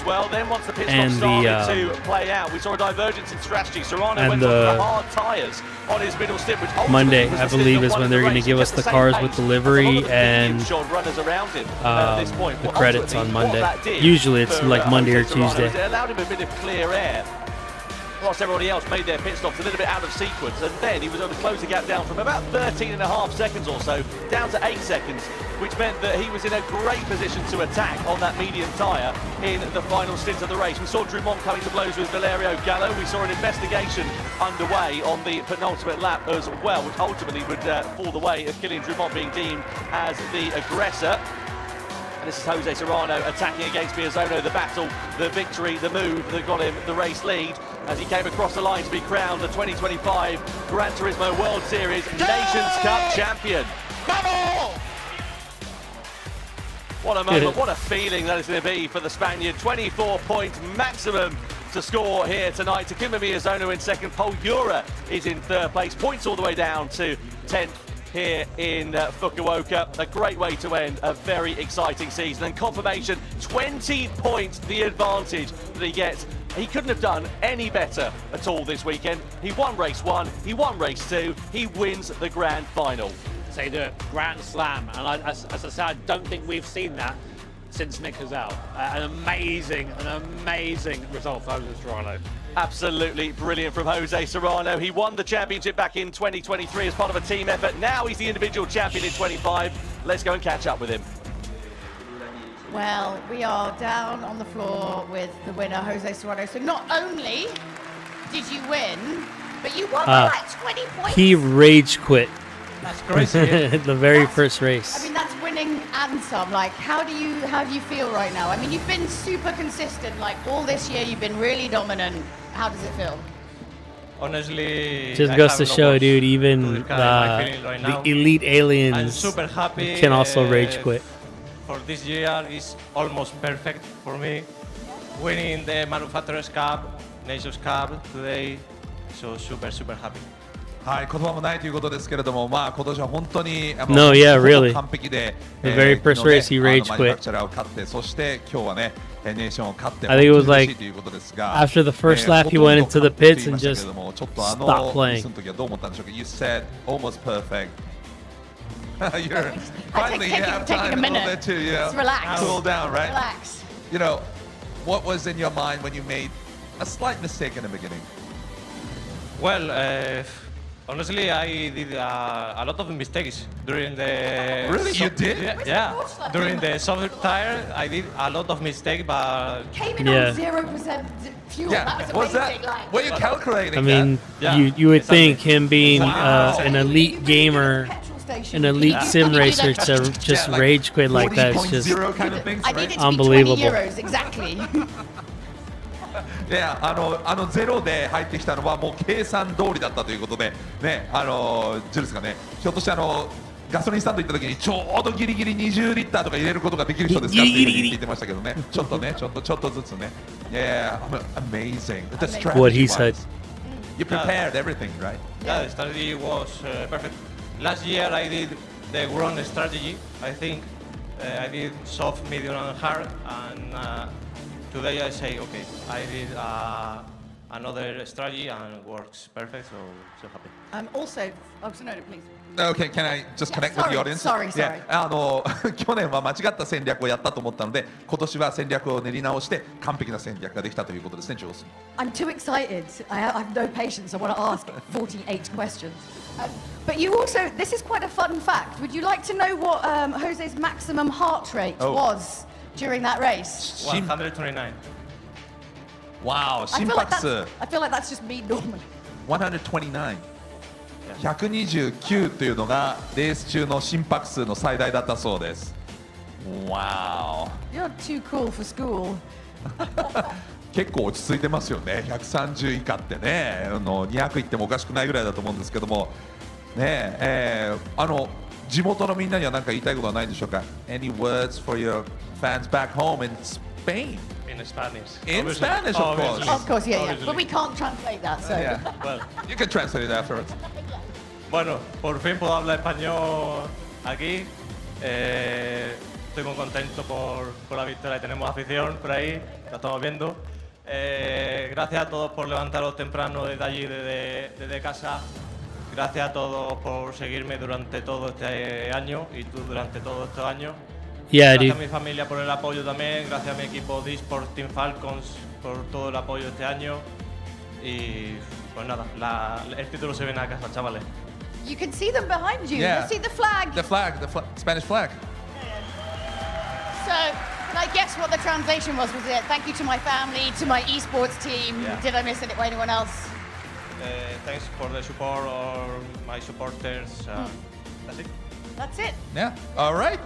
Speaker 3: the Monday, I believe, is when they're gonna give us the cars with delivery and the credits on Monday. Usually it's like Monday or Tuesday.
Speaker 1: Whilst everybody else made their pit stops a little bit out of sequence, and then he was able to close the gap down from about 13.5 seconds or so down to 8 seconds, which meant that he was in a great position to attack on that medium tyre in the final stint of the race. We saw Drummond coming to blows with Valerio Gallo. We saw an investigation underway on the penultimate lap as well, which ultimately would fall the way of Kylian Drummond being deemed as the aggressor. This is Jose Serrano attacking against Miyazono, the battle, the victory, the move that got him the race lead as he came across the line to be crowned the 2025 Gran Turismo World Series Nations Cup champion. What a moment, what a feeling that is going to be for the Spaniard. 24 points maximum to score here tonight. Takuma Miyazono in second, Paul Ura is in third place, points all the way down to 10th. Here in Fukuoka. A great way to end a very exciting season, and confirmation, 20 points the advantage that he gets. He couldn't have done any better at all this weekend. He won race 1, he won race 2, he wins the grand final.
Speaker 2: So you do it, Grand Slam, and as I said, I don't think we've seen that since Nick Hazel. An amazing result for Jose Serrano.
Speaker 1: Absolutely brilliant from Jose Serrano. He won the championship back in 2023 as part of a team effort. Now he's the individual champion in 25. Let's go and catch up with him.
Speaker 4: Well, we are down on the floor with the winner, Jose Serrano. So not only did you win, but you won by like 20 points.
Speaker 3: He rage quit.
Speaker 7: That's crazy.
Speaker 3: The very first race.
Speaker 4: I mean, that's winning and some. Like, how do you feel right now? I mean, you've been super consistent. Like, all this year, you've been really dominant. How does it feel?
Speaker 7: Honestly,
Speaker 3: just goes to show, dude, even the elite aliens
Speaker 7: I'm super happy,
Speaker 3: can also rage quit.
Speaker 7: For this year is almost perfect for me. Winning the Manufacturers Cup, Nations Cup today, so super happy.
Speaker 6: はい、言葉もないということですけれども、まあ今年は本当に
Speaker 3: No, yeah, really.
Speaker 6: 完璧で、
Speaker 3: The very first race he rage quit.
Speaker 6: マニュファクチャラーを勝って、そして今日はね、ネーションを勝って、
Speaker 3: I think it was like
Speaker 6: ということですが、
Speaker 3: after the first lap he went into the pits and just
Speaker 6: ちょっとレ
Speaker 3: stopped
Speaker 6: ース
Speaker 3: playing.
Speaker 6: の時はどう思ったんでしょうか。You said almost perfect. You're
Speaker 4: I
Speaker 6: finally
Speaker 4: take
Speaker 6: you have
Speaker 4: taking
Speaker 6: time
Speaker 4: a
Speaker 6: a little
Speaker 4: minute.
Speaker 6: bit to
Speaker 4: Just relax.
Speaker 6: cool down, right?
Speaker 4: Relax.
Speaker 6: You know, what was in your mind when you made a slight mistake in the beginning?
Speaker 7: Well, honestly, I did a lot of mistakes during the...
Speaker 6: Really? You did?
Speaker 7: Yeah. During the soft tire, I did a lot of mistakes, but...
Speaker 4: Came in
Speaker 3: Yeah.
Speaker 4: on 0% fuel.
Speaker 6: Yeah.
Speaker 4: That
Speaker 6: Was
Speaker 4: was amazing.
Speaker 6: that?
Speaker 4: Like,
Speaker 6: Were you calculating
Speaker 3: I mean,
Speaker 7: Yeah,
Speaker 3: you would
Speaker 7: exactly.
Speaker 3: think him being
Speaker 6: Wow.
Speaker 3: an elite gamer,
Speaker 4: petrol station.
Speaker 3: an elite sim
Speaker 4: You
Speaker 3: racer
Speaker 4: need that-
Speaker 3: to just
Speaker 6: like
Speaker 3: rage quit like that is
Speaker 6: 40.0
Speaker 3: just
Speaker 6: kind of things,
Speaker 4: I need
Speaker 6: right?
Speaker 4: it to be
Speaker 3: Unbelievable.
Speaker 4: 20 euros, exactly.
Speaker 6: いや、ゼロで入ってきたのはもう計算通りだったということで、ね、ジュルスがね、ひょっとしてガソリンスタンド行った時にちょうどギリギリ20リッターとか入れることができる人ですかっていうふうに聞いてましたけどね、ちょっとずつね。Yeah, amazing. The strategy
Speaker 3: what he said.
Speaker 6: wise. You prepared everything, right?
Speaker 9: Yeah, the strategy was perfect. Last year I did the wrong strategy. I think I did soft, medium, and hard, and today I say, okay, I did another strategy and it works perfect, so happy.
Speaker 4: Also, oh, so no, please.
Speaker 6: Okay, can I just connect with the audience?
Speaker 4: Sorry.
Speaker 6: Yeah, 去年は間違った戦略をやったと思ったので、今年は戦略を練り直して完璧な戦略ができたということですね、ジョース。
Speaker 4: I'm too excited. I have no patience. I want to ask 48 questions. But you also, this is quite a fun fact. Would you like to know what Jose's maximum heart rate was during that race?
Speaker 9: 129.
Speaker 6: Wow, 心拍数。
Speaker 4: I feel like that's just me normally.
Speaker 6: 129。129というのがレース中の心拍数の最大だったそうです。Wow.
Speaker 4: You're too cool for school.
Speaker 6: 結構落ち着いてますよね。130以下ってね、200いってもおかしくないぐらいだと思うんですけども、ね地元のみんなには何か言いたいことはないでしょうか。Any words for your fans back home in Spain?
Speaker 9: In Spanish.
Speaker 6: In Spanish, of course.
Speaker 4: Of course, yeah. But we can't translate that, so.
Speaker 6: Yeah. Well, you can translate it afterwards.
Speaker 9: Bueno, por fin puedo hablar español aquí. Estoy muy contento por la victoria. Tenemos afición por ahí, la estamos viendo. Gracias a todos por levantaros temprano desde allí, desde casa. Gracias a todos por seguirme durante todo este año y tú durante todos estos años. Gracias a mi familia por el apoyo también. Gracias a mi equipo de eSports Team Falcons por todo el apoyo este año. Y pues nada, el título se viene a casa, chavales.
Speaker 4: You can see them behind you.
Speaker 6: Yeah.
Speaker 4: You see the flag.
Speaker 6: The Spanish flag.
Speaker 4: So, can I guess what the translation was? Was it thank you to my family, to my esports team?
Speaker 9: Yeah.
Speaker 4: Did I miss it? Anyone else?
Speaker 9: Thanks for the support or my supporters. That's it.
Speaker 4: That's it.
Speaker 6: Yeah. All right.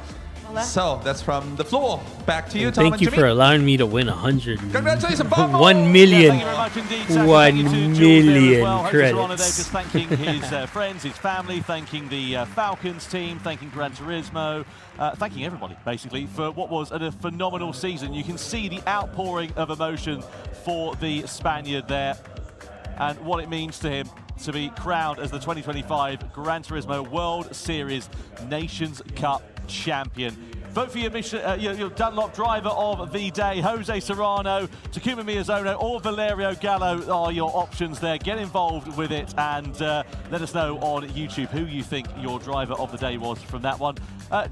Speaker 6: So that's from the floor. Back to you,
Speaker 3: And
Speaker 6: Tom
Speaker 3: thank
Speaker 6: and
Speaker 3: you
Speaker 6: Jimmy.
Speaker 3: for allowing me to win 100.
Speaker 6: Congratulations, Bob.
Speaker 3: 1 million.
Speaker 1: Thank you very much indeed. Thank
Speaker 3: 1
Speaker 1: you to Jules
Speaker 3: million
Speaker 1: there as well. Jose Serrano there
Speaker 3: credits.
Speaker 1: just thanking his friends, his family, thanking the Falcons team, thanking Gran Turismo, thanking everybody basically for what was a phenomenal season. You can see the outpouring of emotion for the Spaniard there and what it means to him to be crowned as the 2025 Gran Turismo World Series Nations Cup champion. Vote for your Dunlop driver of the day, Jose Serrano, Takuma Miyazono or Valerio Gallo are your options there. Get involved with it and let us know on YouTube who you think your driver of the day was from that one.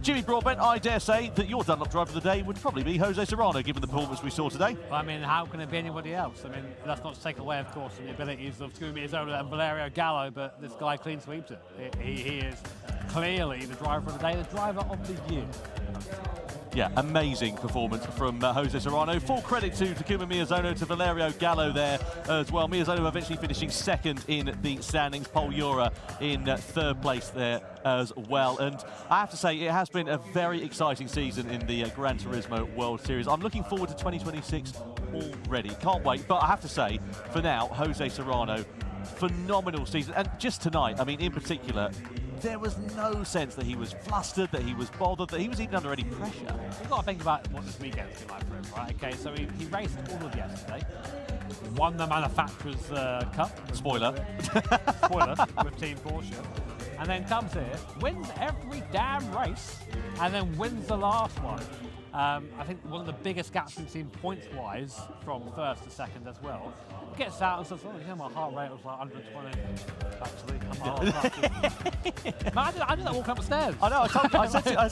Speaker 1: Jimmy Broadbent, I dare say that your Dunlop driver of the day would probably be Jose Serrano, given the performance we saw today.
Speaker 2: I mean, how can it be anybody else? I mean, that's not to take away, of course, from the abilities of Takuma Miyazono and Valerio Gallo, but this guy clean sweeps it. He is clearly the driver of the day, the driver of the year.
Speaker 1: Yeah, amazing performance from Jose Serrano. Full credit to Takuma Miyazono, to Valerio Gallo there as well. Miyazono eventually finishing second in the standings. Paul Ura in third place there as well. And I have to say, it has been a very exciting season in the Gran Turismo World Series. I'm looking forward to 2026 already. Can't wait. But I have to say, for now, Jose Serrano, phenomenal season. And just tonight, I mean, in particular, there was no sense that he was flustered, that he was bothered, that he was even under any pressure.
Speaker 2: You've got to think about what this weekend's been like for him, right? Okay, so he raced all of yesterday, won the Manufacturers' Cup.
Speaker 1: Spoiler.
Speaker 2: Spoiler, with Team Porsche. And then comes here, wins every damn race, and then wins the last one. I think one of the biggest gaps we've seen points-wise from first to second as well. Gets out and says, oh, yeah, my heart rate was like 120. Actually, Man, I did that walking up the stairs.
Speaker 1: I know,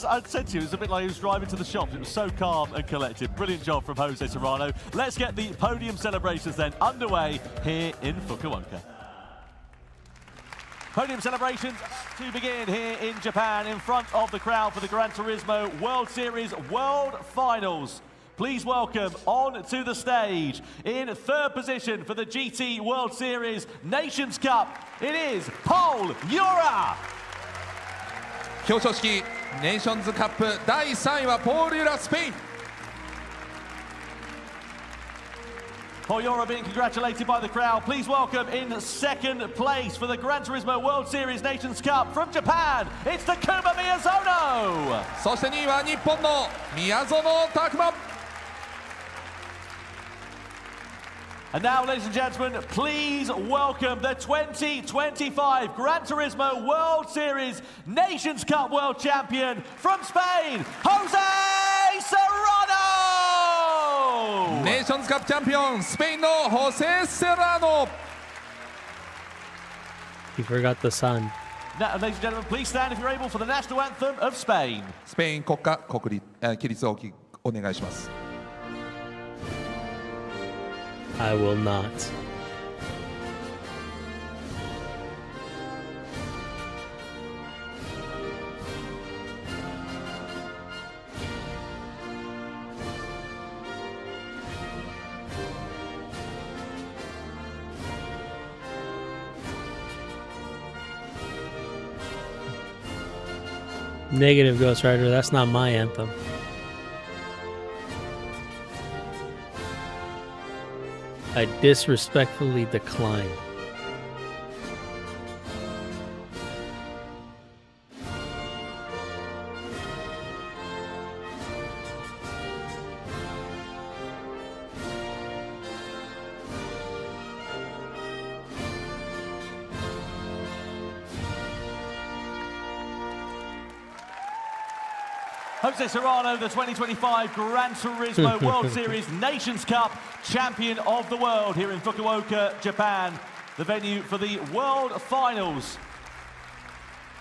Speaker 1: I said to you, it was a bit like he was driving to the shops. It was so calm and collected. Brilliant job from Jose Serrano. Let's get the podium celebrations then underway here in Fukuoka. Podium celebrations to begin here in Japan in front of the crowd for the Gran Turismo World Series World Finals. Please welcome on to the stage in third position for the GT World Series Nations Cup, it is Paul Ura.
Speaker 6: 表彰式ネーションズカップ第3位はポール・ユラ、スペイン。
Speaker 1: Paul Ura being congratulated by the crowd. Please welcome in second place for the Gran Turismo World Series Nations Cup from Japan, it's Takuma Miyazono.
Speaker 6: そして2位は日本の宮園拓磨。
Speaker 1: And now, ladies and gentlemen, please welcome the 2025 Gran Turismo World Series Nations Cup World Champion from Spain, Jose Serrano!
Speaker 6: ネーションズカップチャンピオン、スペインのホセ・セラノ。
Speaker 3: He forgot the sun.
Speaker 1: Now, ladies and gentlemen, please stand if you're able for the national anthem of Spain.
Speaker 6: スペイン国歌起立をお願いします。
Speaker 3: I will not. Negative, Ghost Rider. That's not my anthem. I disrespectfully decline.
Speaker 1: Jose Serrano, the 2025 Gran Turismo World Series Nations Cup Champion of the World here in Fukuoka, Japan, the venue for the World Finals.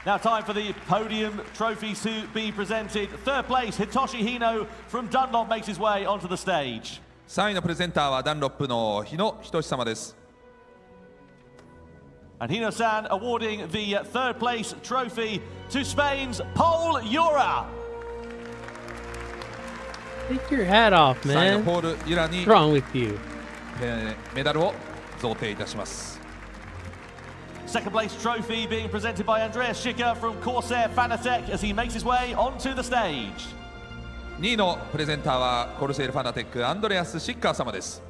Speaker 1: Now time for the podium trophies to be presented. Third place, Hitoshi Hino from Dunlop makes his way onto the stage.
Speaker 6: 3位のプレゼンターはダンロップの日野仁様です。
Speaker 1: And Hino-san awarding the third place trophy to Spain's Paul Ura.
Speaker 3: Take your hat off,
Speaker 6: 3位の
Speaker 3: man.
Speaker 6: ポール・ユラに
Speaker 3: What's wrong with you?
Speaker 6: メダルを贈呈いたします。
Speaker 1: Second place trophy being presented by Andreas Schicker from Corsair Fanatec as he makes his way onto the stage.
Speaker 6: 2位のプレゼンターはコルセールファナテックアンドレアス・シッカー様です。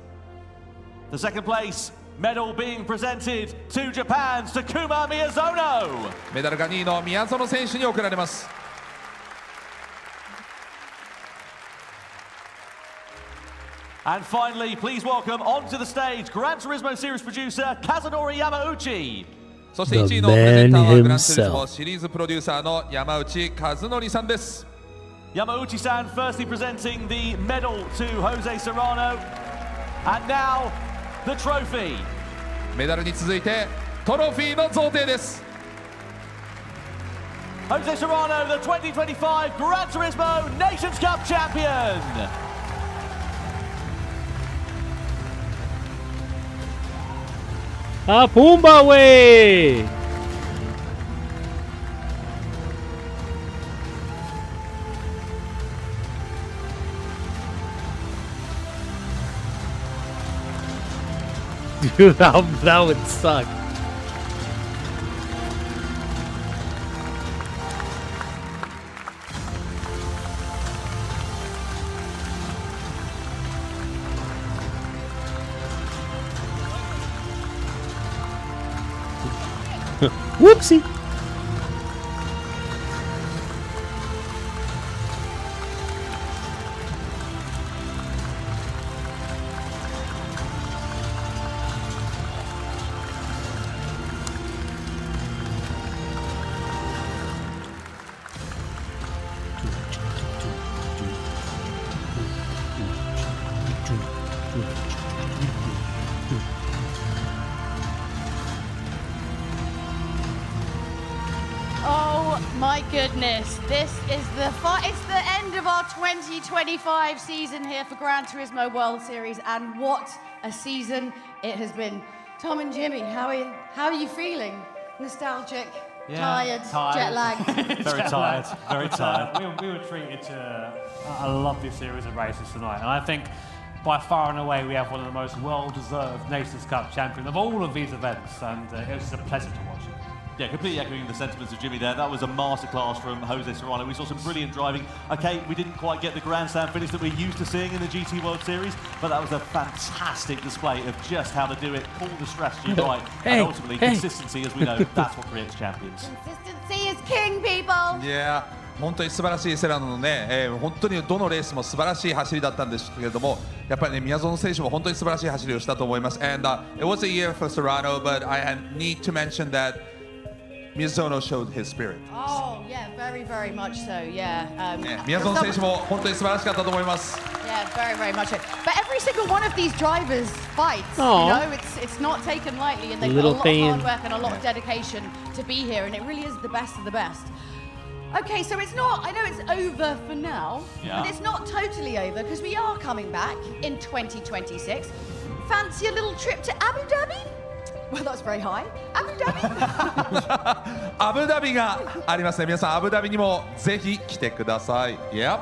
Speaker 1: The second place medal being presented to Japan's Takuma Miyazono.
Speaker 6: メダルが2位の宮園選手に贈られます。
Speaker 1: And finally, please welcome onto the stage Gran Turismo Series producer Kazunori Yamauchi.
Speaker 6: そして1位のプレゼンターはグランツーリスモシリーズプロデューサーの山内和則さんです。
Speaker 1: Yamauchi-san firstly presenting the medal to Jose Serrano. And now, the trophy.
Speaker 6: メダルに続いてトロフィーの贈呈です。
Speaker 1: Jose Serrano, the 2025 Gran Turismo Nations Cup champion.
Speaker 3: Ah, Pumba way! Dude, that would suck. Whoopsie.
Speaker 4: Oh my goodness, this is it's the end of our 2025 season here for Gran Turismo World Series, and what a season it has been. Tom and Jimmy, how are you feeling? Nostalgic?
Speaker 10: Yeah,
Speaker 4: tired, jet lagged?
Speaker 10: Very tired, very tired. We were treated to a lovely series of races tonight, and I think by far and away we have one of the most well-deserved Nations Cup champions of all of these events, and it was just a pleasure to watch it.
Speaker 1: Yeah, completely echoing the sentiments of Jimmy there. That was a masterclass from Jose Serrano. We saw some brilliant driving. Okay, we didn't quite get the grandstand finish that we're used to seeing in the GT World Series, but that was a fantastic display of just how to do it, pull the strategy right, and ultimately consistency, as we know, that's what creates champions.
Speaker 4: Consistency is king, people.
Speaker 6: Yeah, 本当に素晴らしいセラノのね、本当にどのレースも素晴らしい走りだったんですけれども、やっぱりね、宮園選手も本当に素晴らしい走りをしたと思います。And it was a year for Serrano, but I need to mention that Miyazono showed his spirit.
Speaker 4: Oh, yeah, very, very much so, yeah.
Speaker 6: 宮園選手も本当に素晴らしかったと思います。
Speaker 4: Yeah, very, very much so. But every single one of these drivers fights, you know, it's not taken lightly, and they've got a lot of hard work and a lot of dedication to be here, and it really is the best of the best. Okay, so it's not, I know it's over for now, but it's not totally over because we are coming back in 2026. Fancy a little trip to Abu Dhabi? Well, that's very high. Abu Dhabi?
Speaker 6: アブダビがありますね。皆さん、アブダビにもぜひ来てください。Yep.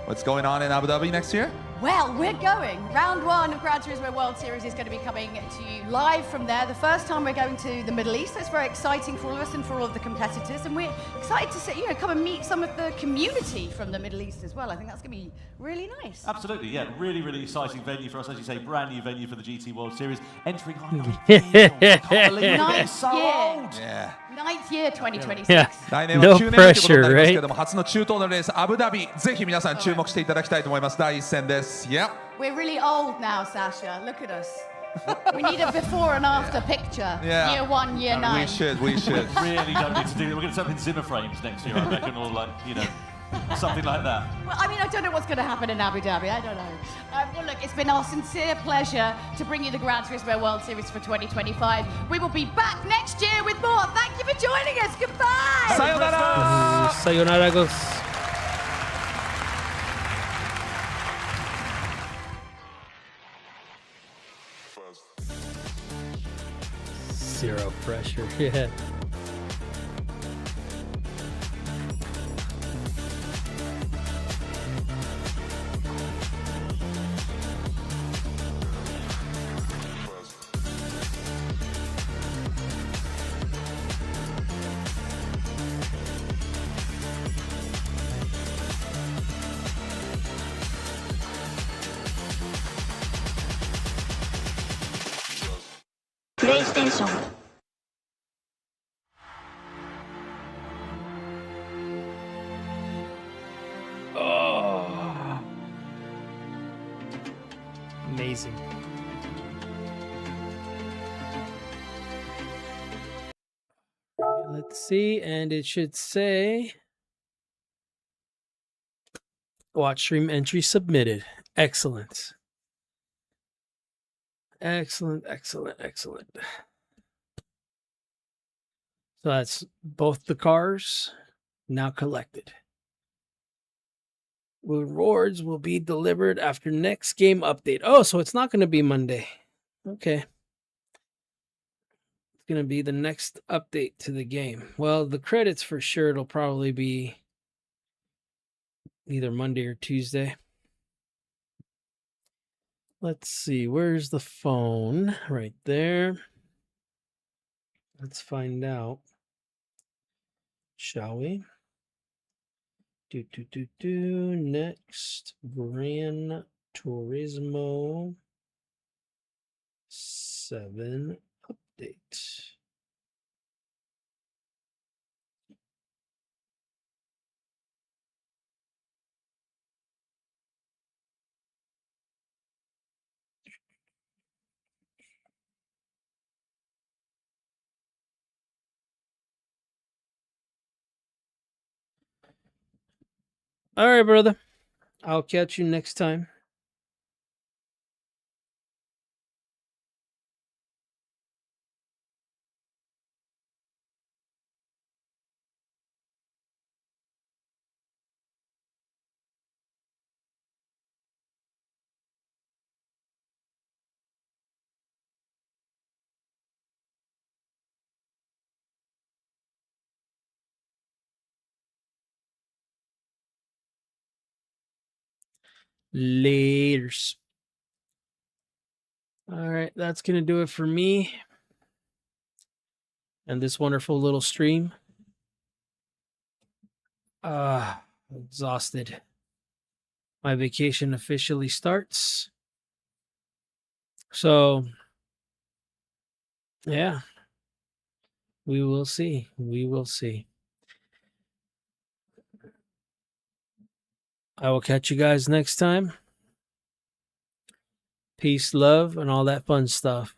Speaker 6: What's going on in Abu Dhabi next year?
Speaker 4: Well, we're going. Round 1 of Gran Turismo World Series is going to be coming to you live from there. The first time we're going to the Middle East. That's very exciting for all of us and for all of the competitors. And we're excited to see, come and meet some of the community from the Middle East as well. I think that's going to be really nice.
Speaker 8: Absolutely, yeah. Really, really exciting venue for us. As you say, brand new venue for the GT World Series. Entering on
Speaker 4: 9th year. 9th year 2026.
Speaker 3: Yeah.
Speaker 6: 来年は9年目ということになりますけども、初の中東のレース、アブダビ、ぜひ皆さん注目していただきたいと思います。第一戦です。Yep.
Speaker 4: We're really old now, Sasha. Look at us. We need a before and after picture.
Speaker 6: Yeah.
Speaker 4: Year 1, year 9.
Speaker 6: We should.
Speaker 8: really don't need to do it. We're going to set up in Zimmer frames next year, I reckon, or something like that.
Speaker 4: Well, I mean, I don't know what's going to happen in Abu Dhabi. I don't know. Well, look, it's been our sincere pleasure to bring you the Gran Turismo World Series for 2025. We will be back next year with more. Thank you for joining us. Goodbye.
Speaker 6: Sayonara.
Speaker 3: Sayonara, goes. Zero pressure, yeah.
Speaker 11: PlayStation
Speaker 3: Amazing. Let's see, and it should say watch stream entry submitted. Excellent. Excellent. So that's both the cars now collected. Rewards will be delivered after next game update. Oh, so it's not going to be Monday. Okay. It's going to be the next update to the game. Well, the credits for sure it'll probably be either Monday or Tuesday. Let's see. Where's the phone? Right there. Let's find out. Shall we? Next, Gran Turismo 7 update. All right, brother. I'll catch you next time. Laters. All right, that's going to do it for me and this wonderful little stream. Exhausted. My vacation officially starts. So, yeah. We will see. I will catch you guys next time. Peace, love, and all that fun stuff.